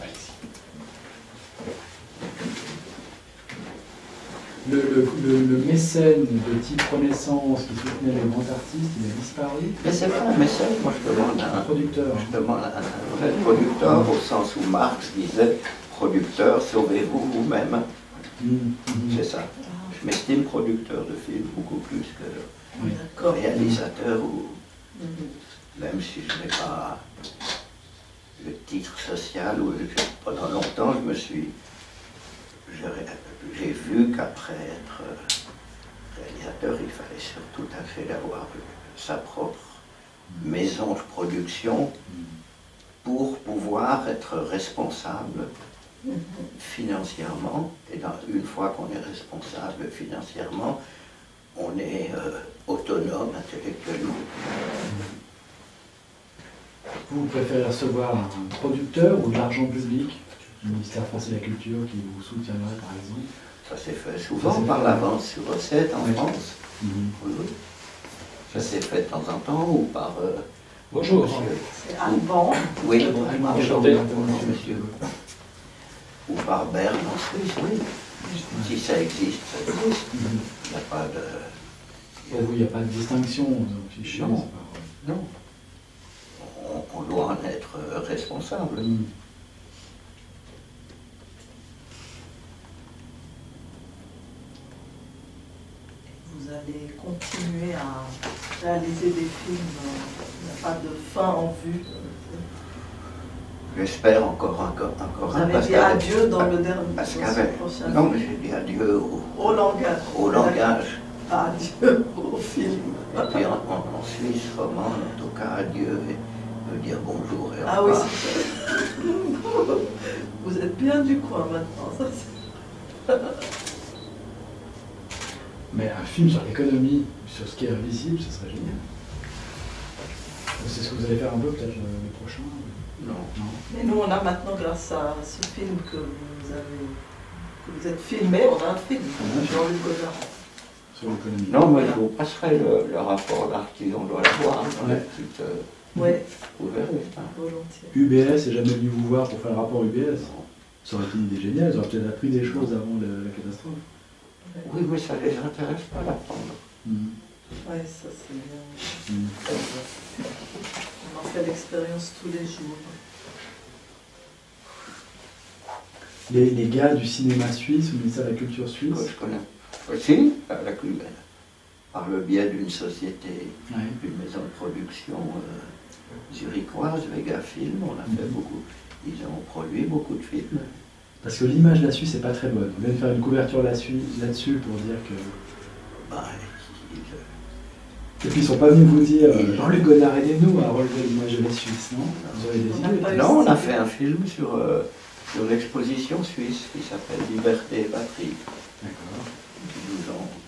Le mécène de type Renaissance qui soutenait les grands artistes, il a disparu.
Mais c'est pas un mécène, moi je demande
Un producteur.
Je demande un vrai producteur au sens où Marx disait producteur, sauvez-vous vous-même. C'est ça. Je m'estime producteur de films beaucoup plus que réalisateur ou même si je n'ai pas le titre social ou pendant longtemps j'ai vu qu'après être réalisateur il fallait surtout tâcher d'avoir sa propre maison de production pour pouvoir être responsable financièrement, et une fois qu'on est responsable financièrement, on est autonome intellectuellement.
Vous préférez recevoir un producteur ou de l'argent public, le ministère français de la Culture qui vous soutiendrait par exemple?
Ça s'est fait souvent par l'avance sur recette en France. Oui. Ça s'est fait de temps en temps ou par...
Bonjour.
C'est Alban.
Oui,
bonjour,
monsieur. Ou par Berne en Suisse, oui. Si ça existe, ça existe. Il n'y a pas de...
Pour vous, il n'y a pas de distinction fichée?
Non. On doit en être responsable.
Vous allez continuer à réaliser des films, il n'y a pas de fin en vue.
J'espère encore un.
Vous avez dit adieu dans le dernier
prochain. Non, mais j'ai dit adieu
au langage.
Au langage.
Adieu au film.
Et puis en Suisse romande, en tout cas, adieu veut dire bonjour et au revoir.
Ah oui, c'est ça. Vous êtes bien du coin maintenant, ça.
Mais un film sur l'économie, sur ce qui est invisible, ce serait génial. C'est ce que vous allez faire un peu peut-être le prochain?
Non.
Mais nous, on a maintenant, grâce à ce film que vous êtes filmé, on a un film, Jean-Luc Godard.
Sur l'économie.
Non, mais je vous passerai le rapport d'artiste, on doit l'avoir dans la petite... vous verrez.
Volontiers.
UBS n'est jamais venu vous voir pour faire le rapport UBS? Ça aurait été une idée géniale, ils auraient peut-être appris des choses avant la catastrophe.
Oui, mais ça ne les intéresse pas d'apprendre.
Oui, ça c'est bien.
Mm.
On en fait l'expérience tous les jours.
Les gars du cinéma suisse, au ministère de la Culture suisse,
Je connais aussi par le biais d'une société,
ouais.
une maison de production zurichoise, Vega Film, on a fait beaucoup. Ils ont produit beaucoup de films.
Parce que l'image de la Suisse n'est pas très bonne. On vient de faire une couverture là-dessus pour dire que...
Ben,
Et puis ils sont pas venus vous dire Jean-Luc Godard, aidez-nous à relever l'image de la Suisse, non? Vous avez des idées?
non, on a fait un film sur l'exposition suisse qui s'appelle Liberté et Patrie.
D'accord.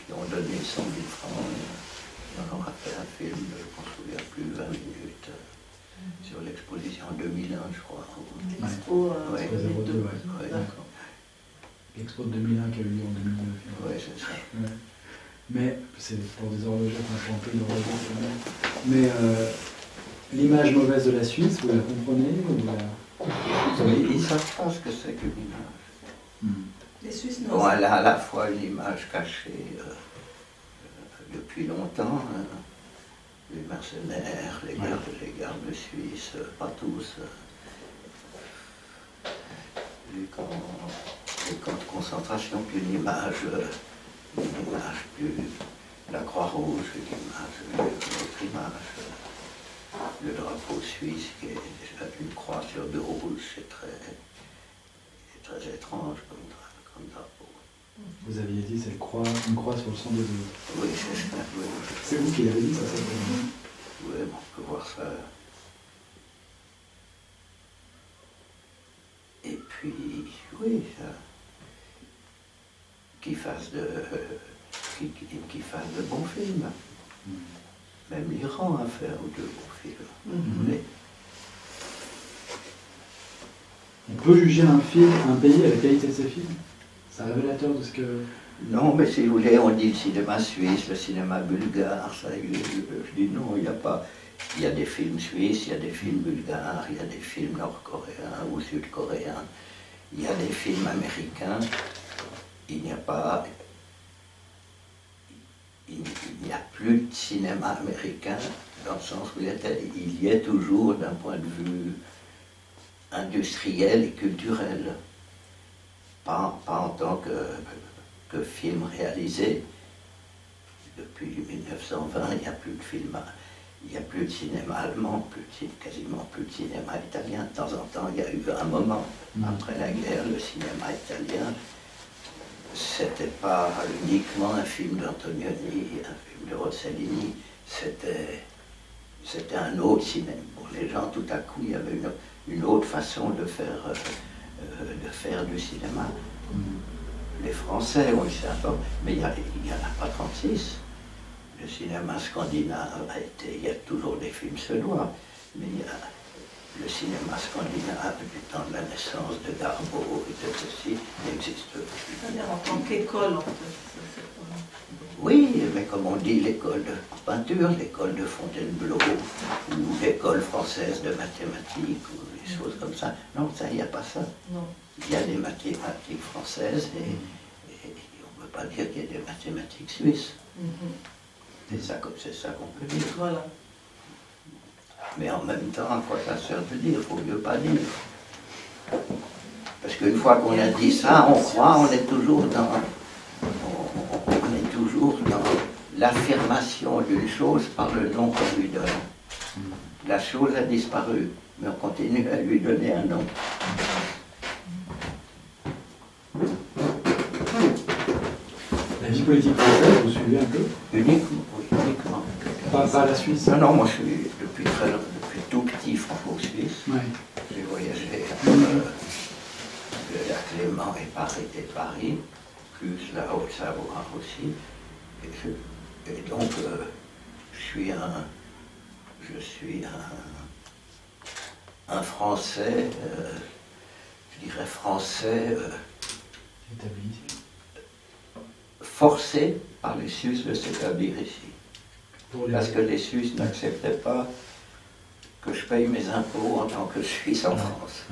Qui ont donné 100 000 francs. Et on a fait un film, je ne me souviens plus, 20 minutes, sur l'exposition 2001, je crois.
L'expo
Ouais.
2002.
Ouais.
D'accord.
L'expo de 2001 qui a eu lieu en 2009.
Oui, c'est ça.
Ouais. Mais c'est pour des horlogers qu'on prend un peu d'horlogers. Mais l'image mauvaise de la Suisse, vous la comprenez ou
Ils ne savent pas ce que c'est qu'une image.
Les Suisses, non.
Bon, elle a à la fois une image cachée depuis longtemps, les mercenaires, les gardes suisses, pas tous, les camps de concentration, puis une image plus, la Croix-Rouge, l'autre image, le drapeau suisse qui est une croix sur deux rouges, c'est très étrange comme drapeau.
Vous aviez dit c'est une croix sur le sang des autres.
Oui, c'est ça. Oui.
C'est vous qui l'avez dit, ça
Oui, on peut voir ça. Et puis, oui, ça. Qui fasse de bons films. Même l'Iran a fait un ou deux bons films. Mais
on peut juger un pays à la qualité de ses films? C'est révélateur de ce que...
non, mais si vous voulez, on dit le cinéma suisse, le cinéma bulgare, ça, je dis non, il n'y a pas. Il y a des films suisses, il y a des films bulgares, il y a des films nord-coréens ou sud-coréens, il y a des films américains. Il n'y a pas. Il n'y a plus de cinéma américain dans le sens où il y est toujours d'un point de vue industriel et culturel. Pas en tant que film réalisé. Depuis 1920, il n'y a plus de film, il n'y a plus de cinéma allemand, quasiment plus de cinéma italien. De temps en temps, il y a eu un moment, après la guerre, le cinéma italien, c'était pas uniquement un film d'Antonioni, un film de Rossellini, c'était un autre cinéma. Pour les gens, tout à coup, il y avait une autre façon de faire du cinéma. Les Français ont eu ça, mais il n'y en a pas 36. Le cinéma scandinave il y a toujours des films suédois, mais le cinéma scandinave du temps de la naissance de Darbo et de ceci n'existe plus.
C'est-à-dire en tant qu'école, en fait.
Oui, mais comme on dit, l'école de peinture, l'école de Fontainebleau, ou l'école française de mathématiques, ou des choses comme ça. Non, ça, il n'y a pas ça.
Non.
Il y a des mathématiques françaises et on ne peut pas dire qu'il y a des mathématiques suisses. C'est ça qu'on peut dire.
Voilà.
Mais en même temps, à quoi ça sert de dire? Il ne faut mieux pas dire. Parce qu'une fois qu'on a dit ça, on croit, on est toujours dans l'affirmation d'une chose par le nom qu'on lui donne. La chose a disparu, mais on continue à lui donner un nom.
La vie politique française, vous suivez un peu?
Uniquement, oui, uniquement.
Pas la Suisse?
Non, moi je suis depuis tout petit franco-suisse.
Ouais.
J'ai voyagé de la Clément et Paris, plus la Haute-Savoie aussi. Et donc, je suis un Français, je dirais français,
Établi.
forcé par les Suisses de s'établir ici. Parce que les Suisses n'acceptaient pas que je paye mes impôts en tant que Suisse en France.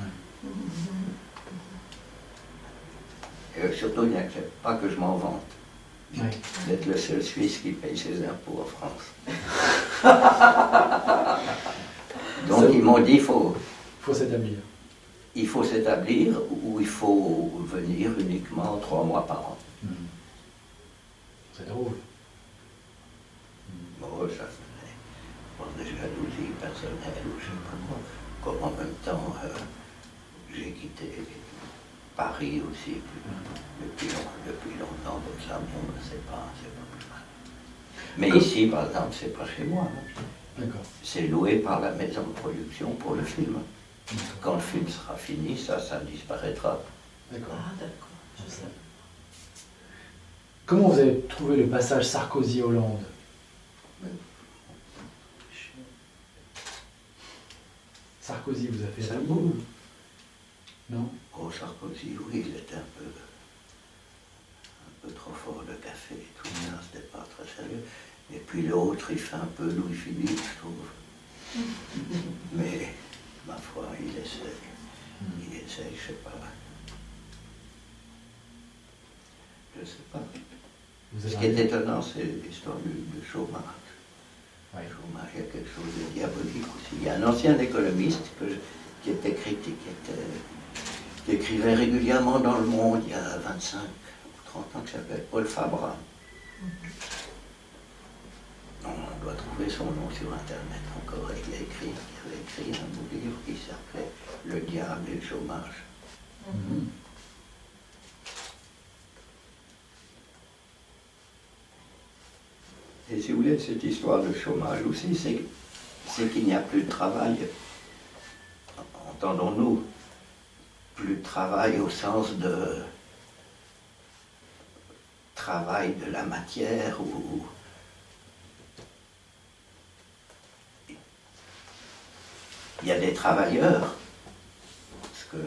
Et surtout, ils n'acceptent pas que je m'en vante.
Ouais.
Vous êtes le seul Suisse qui paye ses impôts en France. Donc ils m'ont dit il faut s'établir ou il faut venir uniquement 3 mois par an.
C'est drôle.
Bon, ça pour des jalousies personnelles ou je sais pas quoi. Comme en même temps, j'ai quitté Paris aussi depuis longtemps, donc ça, bon, c'est pas plus mal. Mais ici, par exemple, c'est pas chez moi.
D'accord.
C'est loué par la maison de production pour le film. Quand le film sera fini, ça disparaîtra.
D'accord.
Ah, d'accord, je sais.
Comment vous avez trouvé le passage Sarkozy-Hollande? Sarkozy vous a fait
Ça
ça?
boue.
Non?
Oh, Sarkozy, oui, il était un peu trop fort de café et tout ça, c'était pas très sérieux. Et puis l'autre, il fait un peu Louis-Philippe, je trouve. Mais, ma foi, il essaie, je sais pas. Je sais pas. Ce qui est étonnant, c'est l'histoire du chômage.
Ouais.
Le chômage, il y a quelque chose de diabolique aussi. Il y a un ancien économiste qui était critique, qui écrivait régulièrement dans Le Monde il y a 25 ou 30 ans, qui s'appelait Paul Fabra. On doit trouver son nom sur Internet encore. Il avait écrit un beau livre qui s'appelait Le diable et le chômage. Et si vous voulez, cette histoire de chômage aussi, c'est qu'il n'y a plus de travail. Entendons-nous, plus de travail au sens de travail de la matière ou il y a des travailleurs, ce que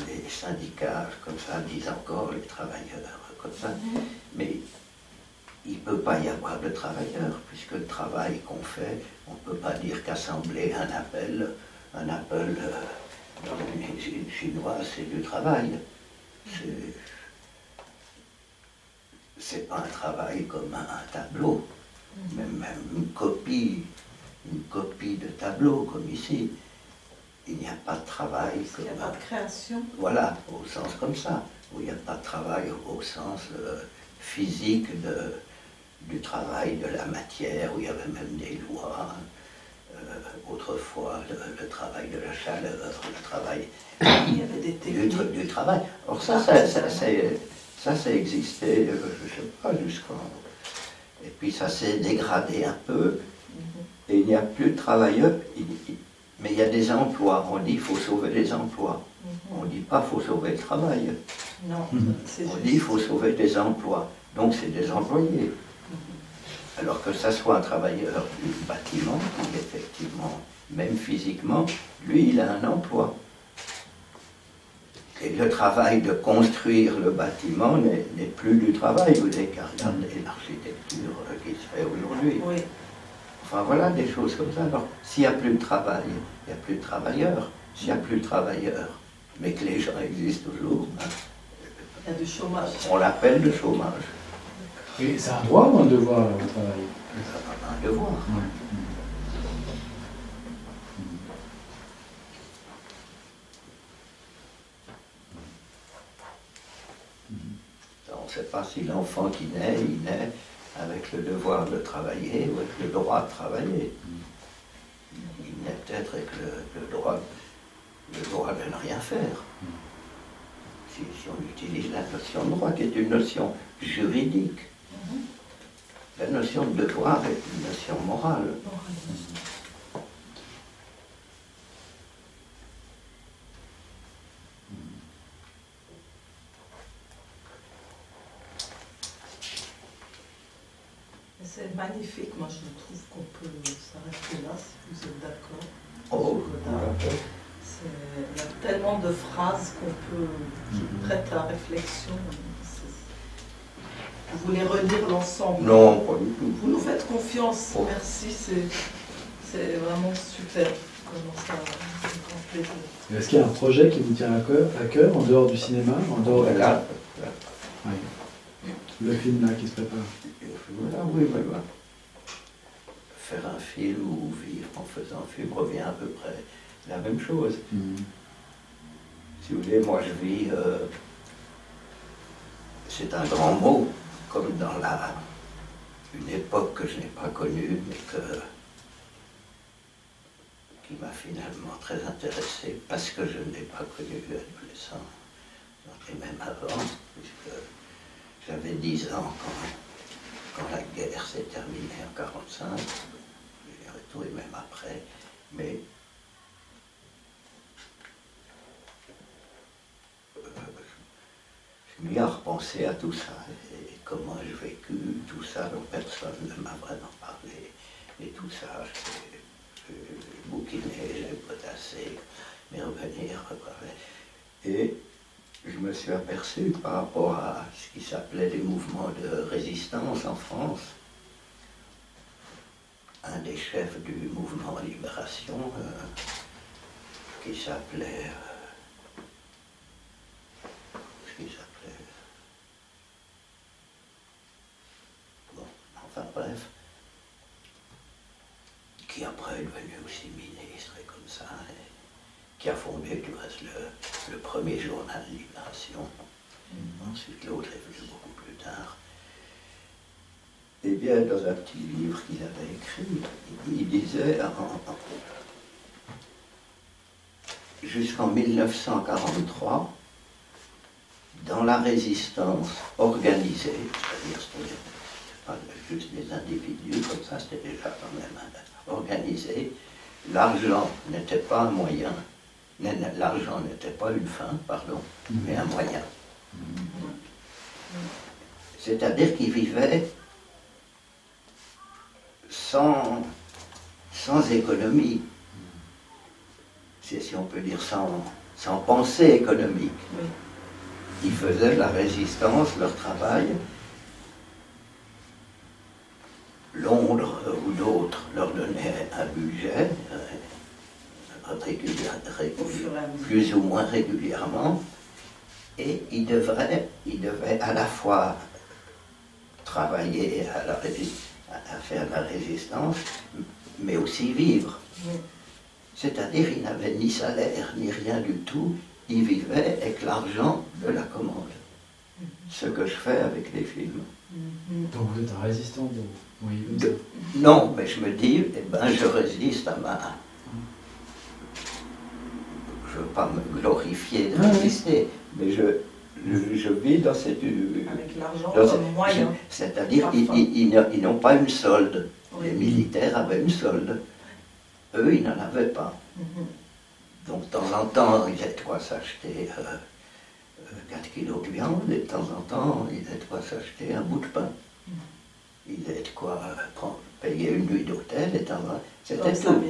les syndicats comme ça disent encore, les travailleurs comme ça, mais il ne peut pas y avoir de travailleurs, puisque le travail qu'on fait, on ne peut pas dire qu'assembler un appel dans la langue chinoise, c'est du travail. C'est pas un travail comme un tableau, même une copie de tableau comme ici. Il n'y a pas de travail comme...
Il n'y a pas de création.
Voilà, au sens comme ça, où il n'y a pas de travail au sens physique du travail de la matière, où il y avait même des lois. Autrefois, le travail de la chaleur, le travail
Il y avait des
du travail. Or ça existait, je ne sais pas, jusqu'en... Et puis ça s'est dégradé un peu, et il n'y a plus de travailleurs, mais il y a des emplois. On dit qu'il faut sauver les emplois. On ne dit pas qu'il faut sauver le travail.
Non,
On dit qu'il faut sauver des emplois. Donc c'est des employés. Alors que ça soit un travailleur du bâtiment, qui effectivement, même physiquement, lui, il a un emploi. Et le travail de construire le bâtiment n'est plus du travail. Vous n'avez qu'à regarder l'architecture qui se fait aujourd'hui.
Oui.
Enfin voilà, des choses comme ça. Alors, s'il n'y a plus de travail, il n'y a plus de travailleurs. S'il n'y a plus de travailleurs, mais que les gens existent toujours, hein,
Il y a du chômage.
on l'appelle le chômage.
Et c'est un droit ou un devoir, le travail?
C'est un devoir. On ne sait pas si l'enfant qui naît, il naît avec le devoir de travailler ou avec le droit de travailler. Il naît peut-être avec le droit de ne rien faire. Si on utilise la notion de droit, qui est une notion juridique, la notion de devoir est une notion morale.
C'est magnifique, moi je trouve qu'on peut s'arrêter là, si vous êtes d'accord.
Oh,
Il y a tellement de phrases qui prêtent à réflexion. Vous voulez relire l'ensemble?
non, pas du tout.
Vous nous faites confiance,
Oh.
merci, c'est vraiment super. Comment ça, c'est un grand plaisir.
Est-ce qu'il y a un projet qui vous tient à cœur en dehors du cinéma, en dehors de...
Voilà.
Ouais. Le film là qui se prépare.
Voilà, oui, mais voilà. Faire un film ou vivre en faisant un film revient à peu près la même chose. Si vous voulez, moi je vis, c'est un grand mot, comme dans une époque que je n'ai pas connue, mais qui m'a finalement très intéressé parce que je ne l'ai pas connu adolescent, et même avant, puisque j'avais 10 ans quand la guerre s'est terminée en 1945, j'ai retourné même après, mais je m'y ai repensé à tout ça, et comment j'ai vécu tout ça, dont personne ne m'a vraiment parlé, et tout ça, j'ai bouquiné, j'ai potassé, mais revenir, et je me suis aperçu par rapport à ce qui s'appelait les mouvements de résistance en France. Un des chefs du mouvement Libération, qui s'appelait... Bon, enfin bref, qui après est devenu aussi ministre et comme ça, et qui a fondé du reste le premier journal Libération. Ensuite l'autre est venu beaucoup plus tard. Eh bien, dans un petit livre qu'il avait écrit, il disait, jusqu'en 1943, dans la résistance organisée, c'est-à-dire c'était pas juste des individus, comme ça c'était déjà quand même organisé, l'argent n'était pas un moyen, l'argent n'était pas une fin, pardon, mais un moyen. C'est-à-dire qu'il vivait sans économie, si on peut dire sans pensée économique.
Oui.
Ils faisaient de la résistance, leur travail. Londres ou d'autres leur donnaient un budget, plus ou moins régulièrement, et ils devaient à la fois travailler à faire de la résistance, mais aussi vivre. C'est-à-dire qu'ils n'avaient ni salaire, ni rien du tout, ils vivaient avec l'argent de la commande. Ce que je fais avec les films.
Donc vous êtes un résistant, oui.
Non, mais je me dis, eh ben, je résiste à ma... Je ne veux pas me glorifier de résister, mais je vis dans cette...
Avec l'argent comme moyen.
C'est-à-dire qu'ils n'ont pas une solde.
Oui.
Les militaires avaient une solde. Eux, ils n'en avaient pas. Donc, de temps en temps, il y a de quoi s'acheter 4 kilos de viande, et de temps en temps, il y a de quoi s'acheter un bout de pain. Il y a de quoi payer une nuit d'hôtel, et c'était tout.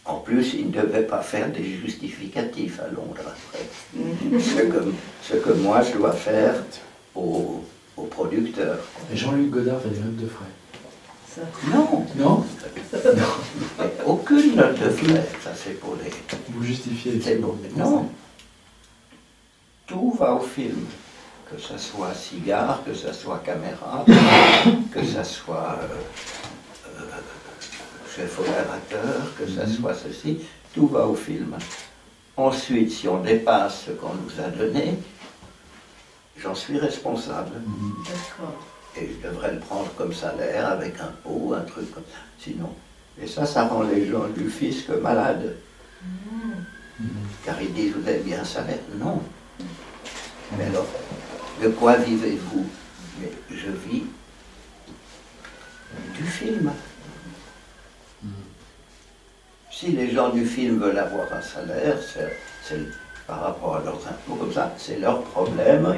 En plus, ils ne devaient pas faire des justificatifs à Londres après. Ce que moi, je dois faire aux producteurs.
Et Jean-Luc Godard fait des notes de frais.
Ça.
Non,
Non.
Aucune note de frais, ça c'est pour les...
Vous justifiez.
C'est bon. Non. Tout va au film. Que ce soit cigare, que ce soit caméra, que ce soit chef opérateur, que ce soit ceci, tout va au film. Ensuite, si on dépasse ce qu'on nous a donné, j'en suis responsable.
D'accord.
Et je devrais le prendre comme salaire avec un pot, un truc comme ça. Sinon. Et ça rend les gens du fisc malades. Car ils disent, vous avez bien un salaire? Non. Mais alors, de quoi vivez-vous? Mais je vis du film. Si les gens du film veulent avoir un salaire, c'est par rapport à leurs impôts, comme ça, c'est leur problème.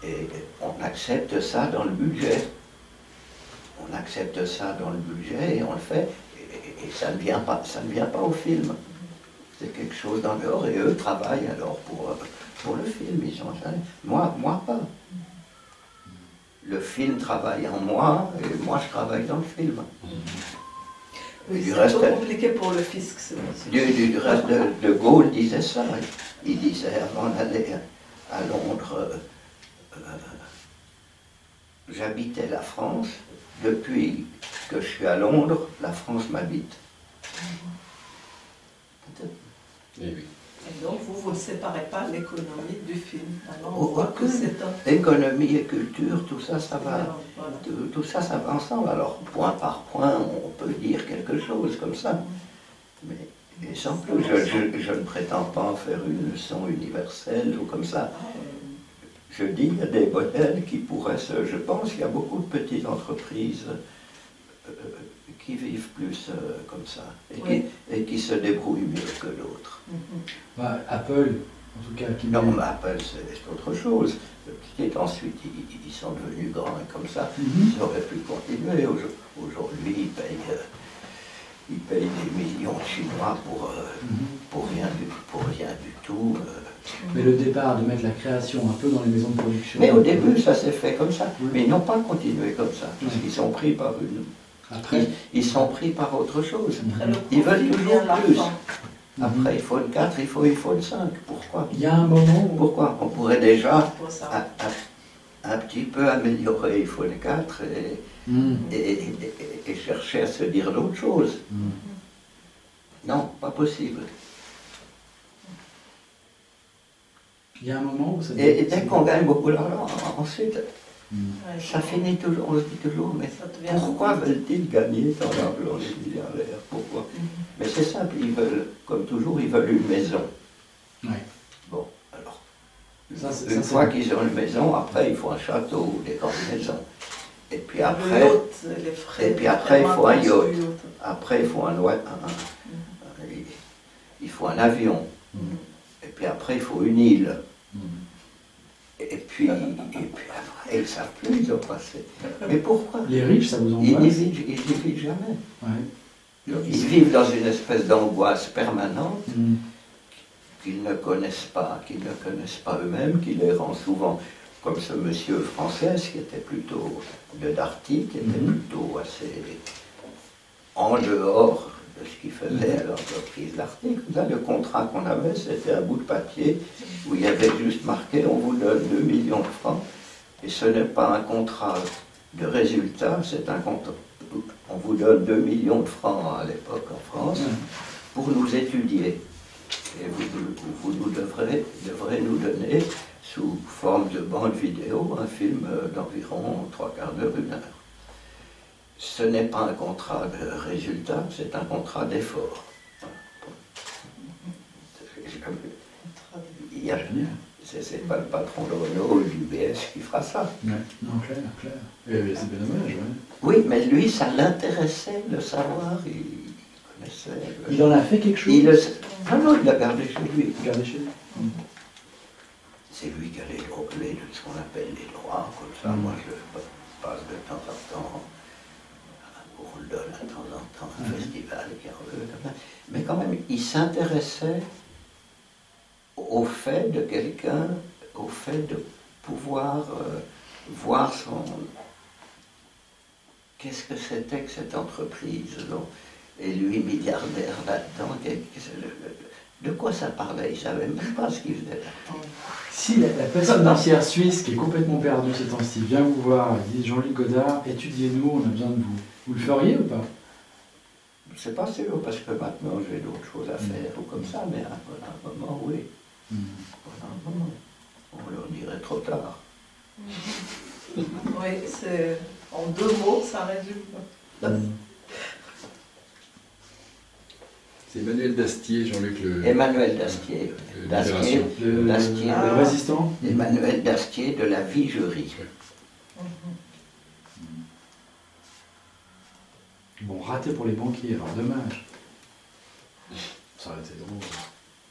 Et on accepte ça dans le budget. On accepte ça dans le budget et on le fait. Et ça ne vient pas au film. C'est quelque chose dans l'or et eux travaillent alors pour le film. Ils ont ça. Moi pas. Le film travaille en moi et moi je travaille dans le film.
Oui, c'est trop compliqué pour le fisc.
Du reste, de Gaulle disait ça. Il disait avant d'aller à Londres j'habitais la France. Depuis que je suis à Londres, la France m'habite.
Eh oui.
Et donc, vous ne séparez pas l'économie du film. Alors, on
Oh,
voit que c'est un...
Économie et culture, tout ça, ça va.
Voilà.
Tout ça, ça va ensemble. Alors, point par point, on peut dire quelque chose comme ça. Mais et sans plus, je ne prétends pas en faire une leçon universelle ou comme ça. Je dis, il y a des modèles qui pourraient se... Je pense qu'il y a beaucoup de petites entreprises qui vivent plus comme ça et qui se débrouillent mieux que d'autres.
Bah, Apple, en tout cas, qui
Non, mais Apple, c'est autre chose. Et ensuite, ils sont devenus grands et comme ça, ils auraient pu continuer. Aujourd'hui, ils payent des millions de Chinois pour rien du tout.
Mais le départ de mettre la création un peu dans les maisons de production.
Mais au début, ça s'est fait comme ça.
Oui.
Mais ils n'ont pas continué comme ça, parce qu'ils sont pris par une...
Après,
Ils sont pris par autre chose.
Après, le
Ils veulent
profit
toujours
vient
plus.
l'argent.
Après, il faut le 4, il faut le 5. Pourquoi?
il y a un moment où...
Pourquoi? On pourrait déjà
Pour ça.
un petit peu améliorer, il faut le 4 et chercher à se dire l'autre chose. Non, pas possible.
Il y a un moment où ça...
Et dès qu'on gagne beaucoup d'argent, ensuite,
Ouais,
ça finit toujours, on se dit toujours, mais
ça devient
pourquoi veulent-ils gagner tant d'argent, les milliardaires? Pourquoi? Mais c'est simple, ils veulent, comme toujours, ils veulent une maison.
Ouais.
Bon, alors,
Ça, c'est-
une
ça,
fois
c'est-
qu'ils ont une maison, après il faut un château ou des grandes maisons. Et puis
le
après,
yacht, les frais.
et puis après, il faut un
permanents
yacht.
sur le yacht.
après il faut il faut un avion. Et puis après, il faut une île. Et puis après, ils ne savent plus, ils ont passé. Mais pourquoi?
Les riches, ça vous
Ils n'y
angoisse?
vivent jamais.
Ouais.
Ils vivent dans une espèce d'angoisse permanente
Mm.
qu'ils ne connaissent pas eux-mêmes, qui les rend souvent, comme ce monsieur français, qui était plutôt de Darty, qui était plutôt assez en dehors de ce qu'il faisait à l'entreprise Darty. Là, le contrat qu'on avait, c'était un bout de papier où il y avait juste marqué on vous donne 2 millions de francs. Et ce n'est pas un contrat de résultat, c'est un contrat. On vous donne 2 millions de francs à l'époque en France pour nous étudier. Et vous nous devrez nous donner, sous forme de bande vidéo, un film d'environ 3/4 d'heure, 1 heure. Ce n'est pas un contrat de résultat, c'est un contrat d'effort. C'est pas le patron de Renault ou du BS qui fera ça.
Ouais. Non, clair. Et c'est bien dommage, ouais.
Oui, mais lui, ça l'intéressait de savoir, il connaissait...
Il en a fait quelque chose?
Non, il l'a gardé chez lui.
Regardez chez lui.
C'est lui qui a ce qu'on appelle les droits, comme ça. Moi, je passe de temps en temps, on le donne de temps en temps, un festival, qui revient comme ça. Mais quand même, il s'intéressait au fait de quelqu'un, au fait de pouvoir voir son... Qu'est-ce que c'était que cette entreprise, et lui, milliardaire là-dedans, de quoi ça parlait? Il ne savait même pas ce qu'il faisait là.
Si la place financière suisse, qui est complètement perdue ces temps-ci, vient vous voir et dit Jean-Luc Godard, étudiez-nous, on a besoin de vous. Vous le feriez ou pas?
C'est pas sûr, parce que maintenant j'ai d'autres choses à faire, ou comme ça, mais à un moment, oui. À un moment, on leur dirait trop tard.
Oui, c'est en 2 mots, ça résume.
C'est Emmanuel Dastier, Jean-Luc le...
Emmanuel Dastier. Dastier,
Le résistant?
Emmanuel Dastier de la Vigerie.
Bon, raté pour les banquiers, alors dommage. Ça aurait été drôle,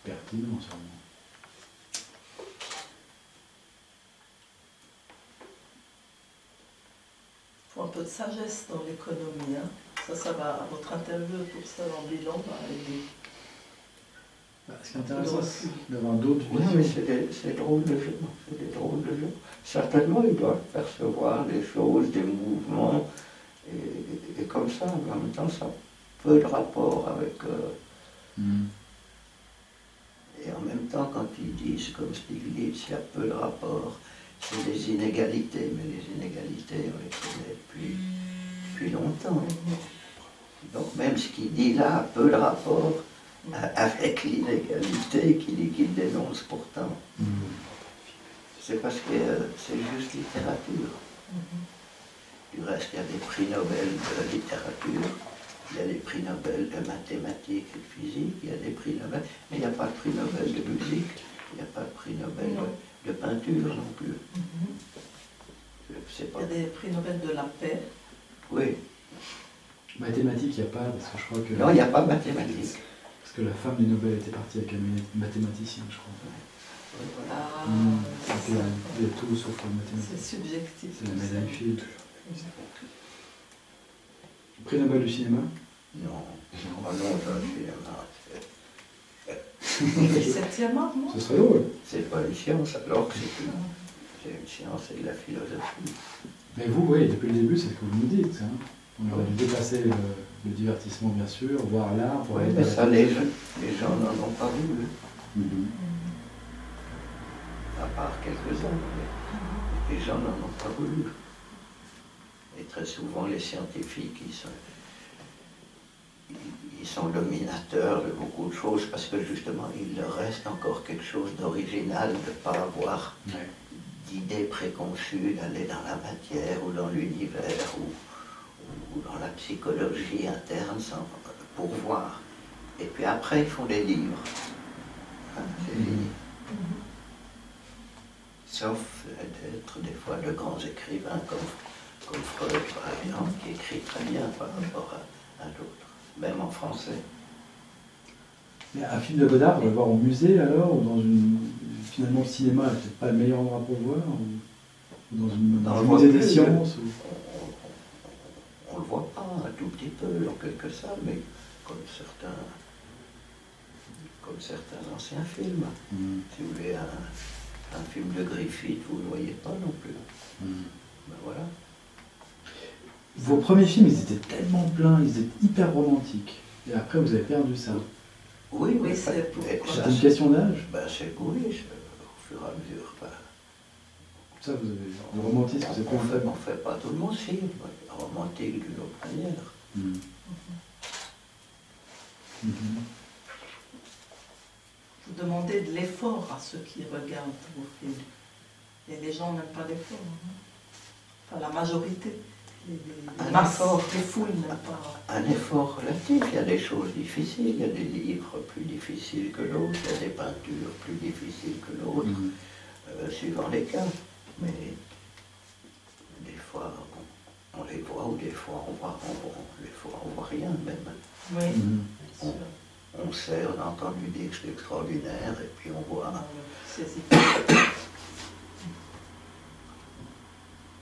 pertinent sûrement.
Il faut un peu de sagesse dans l'économie. Hein. Ça va, votre interview pour ça dans le bilan va aider.
Ce qui est intéressant, c'est d'avoir d'autres
Oui, mais
visions.
c'est drôle de jeu. C'est des drôles de jeu. Certainement, ils doivent percevoir des choses, des mouvements, et comme ça, mais en même temps, ça a peu de rapport avec... Et en même temps, quand ils disent, comme Stiglitz, il y a peu de rapport, c'est des inégalités, mais les inégalités, on les connaît depuis longtemps. Donc même ce qu'il dit là a peu de rapport avec l'inégalité qu'il dénonce pourtant. C'est parce que c'est juste littérature. Du reste, il y a des prix Nobel de littérature, il y a des prix Nobel de mathématiques et de physique, il y a des prix Nobel, mais il n'y a pas de prix Nobel de musique, il n'y a pas de prix Nobel de peinture non plus.
Il y a des prix Nobel de la paix.
Oui.
Mathématiques, il n'y a pas, parce que je crois que...
Non, il n'y a pas mathématiques.
Parce que la femme du Nobel était partie avec un mathématicien, je crois.
Ah,
il y a tout sauf le mathématique.
c'est subjectif.
C'est la médaille Fields. Prix Nobel du cinéma?
Non, le cinéma,
Le 7e art, non?
Ce serait drôle.
c'est pas une science, alors que c'est une science et de la philosophie.
Mais vous, oui, depuis le début, c'est ce que vous nous dites. Hein. On aurait dû dépasser le divertissement, bien sûr, voir l'art pour aller...
Mais ça, les gens n'en ont pas voulu. À part quelques-uns, mais les gens n'en ont pas voulu. Et très souvent, les scientifiques, ils sont dominateurs de beaucoup de choses parce que justement, il leur reste encore quelque chose d'original de ne pas avoir d'idées préconçues, d'aller dans la matière ou dans l'univers ou dans la psychologie interne pour voir. Et puis après, ils font des livres. Hein, c'est fini. Sauf d'être des fois de grands écrivains comme Freud, par exemple, qui écrit très bien par rapport à d'autres, même en français.
Mais un film de Godard, on va le voir au musée alors, ou dans une... Finalement, le cinéma n'est peut-être pas le meilleur endroit pour voir, ou dans un musée des sciences
On le voit pas, un tout petit peu, en quelque sorte, mais comme certains anciens films. Si vous voulez un film de Griffith, vous ne le voyez pas non plus. Ben voilà.
Vos premiers films, ils étaient tellement pleins, ils étaient hyper romantiques. Et après, vous avez perdu ça.
Oui,
c'est
C'est une question d'âge.
Ben c'est oui, au fur et à mesure. Ben,
Ça, vous avez le romantisme, c'est pas
on ne fait pas tout le monde film, romantique d'une autre manière.
Vous demandez de l'effort à ceux qui regardent vos films. Et les gens n'aiment pas l'effort. Enfin, la majorité. Les masses, les foules n'aiment pas.
Un effort relatif, il y a des choses difficiles, il y a des livres plus difficiles que d'autres, il y a des peintures plus difficiles que d'autres, suivant les cas. Mais des fois, on les voit, ou des fois, on voit rien même.
Oui,
on sait, on a entendu dire que c'est extraordinaire, et puis on voit.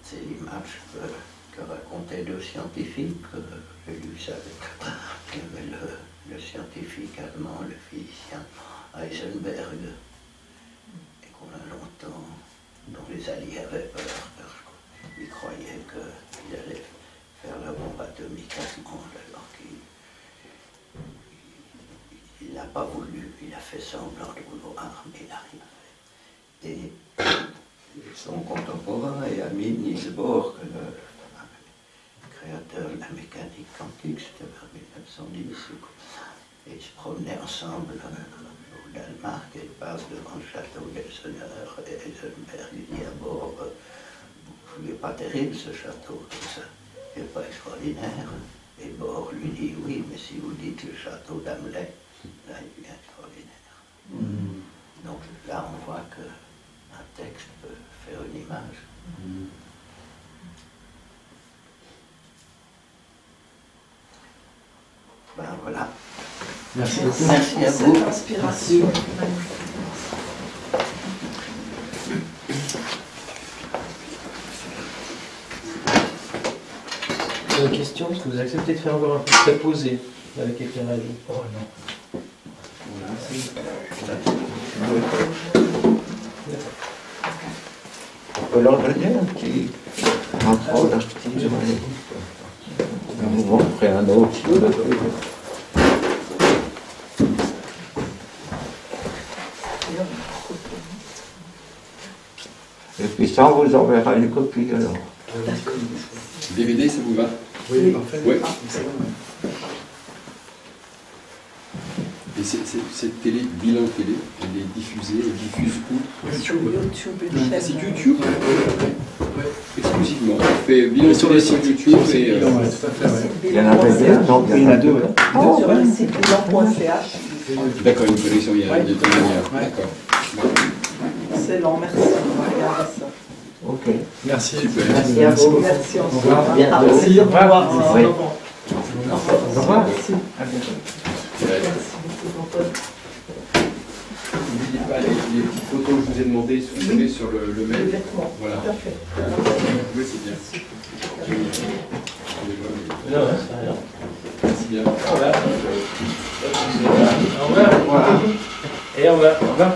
C'est l'image que racontaient deux scientifiques. J'ai lu ça avec le scientifique allemand, le physicien Heisenberg, et qu'on a longtemps, dont les Alliés avaient peur, parce qu'ils croyaient qu'il allait faire la bombe atomique allemande, alors qu'il n'a pas voulu, il a fait semblant de vouloir, mais il n'a rien fait. Et son contemporain et ami Niels Bohr, le créateur de la mécanique quantique, c'était vers 1910, et ils se promenaient ensemble au Danemark, et ils passent devant le château d'Elseneur, et Heisenberg dit à Bohr, il n'est pas terrible ce château, comme ça, il n'est pas extraordinaire. Et Bohr lui dit, oui, mais si vous dites le château d'Hamlet, là il devient extraordinaire. Donc là on voit qu'un texte peut faire une image. Ben voilà.
Merci beaucoup.
Merci à vous.
Cette inspiration.
Une question, est-ce que vous acceptez de faire encore un peu de posé avec éclairage? Oh non.
On peut leur donner un petit rapport là. Vous montrez un autre. Et puis
ça, on vous enverra une copie alors.
DVD, ça vous va?
Oui, parfait.
Ouais.
Excellent, ouais.
Et cette télé, bilan télé, elle est diffusée, elle diffuse où?
YouTube, une chaîne.
C'est YouTube?
Ouais.
Exclusivement. On fait bilan
Sur
télé
le
sur
site
YouTube
c'est
et...
bilan, ouais, tout à fait, ouais.
Il y en avait deux, donc
Il y en a deux, ouais.
Sur le site bilan.ch.
D'accord, une connexion, il y a
Ouais.
de toute manière.
Ouais.
D'accord.
Excellent, merci. On va regarder ça.
Ok.
Merci.
Super.
Merci à vous.
beaucoup.
Merci,
Au revoir.
Bientôt.
Merci, au revoir.
Oui.
Au revoir. Merci. Merci beaucoup, Antoine.
N'oubliez pas les petites photos que je vous ai demandées, vous savez, sur le
Les
mail.
vêtements.
Voilà.
Tout à fait.
Oui, c'est bien.
Non, c'est rien.
Merci bien.
Au revoir. Au revoir. Et au revoir. Au revoir.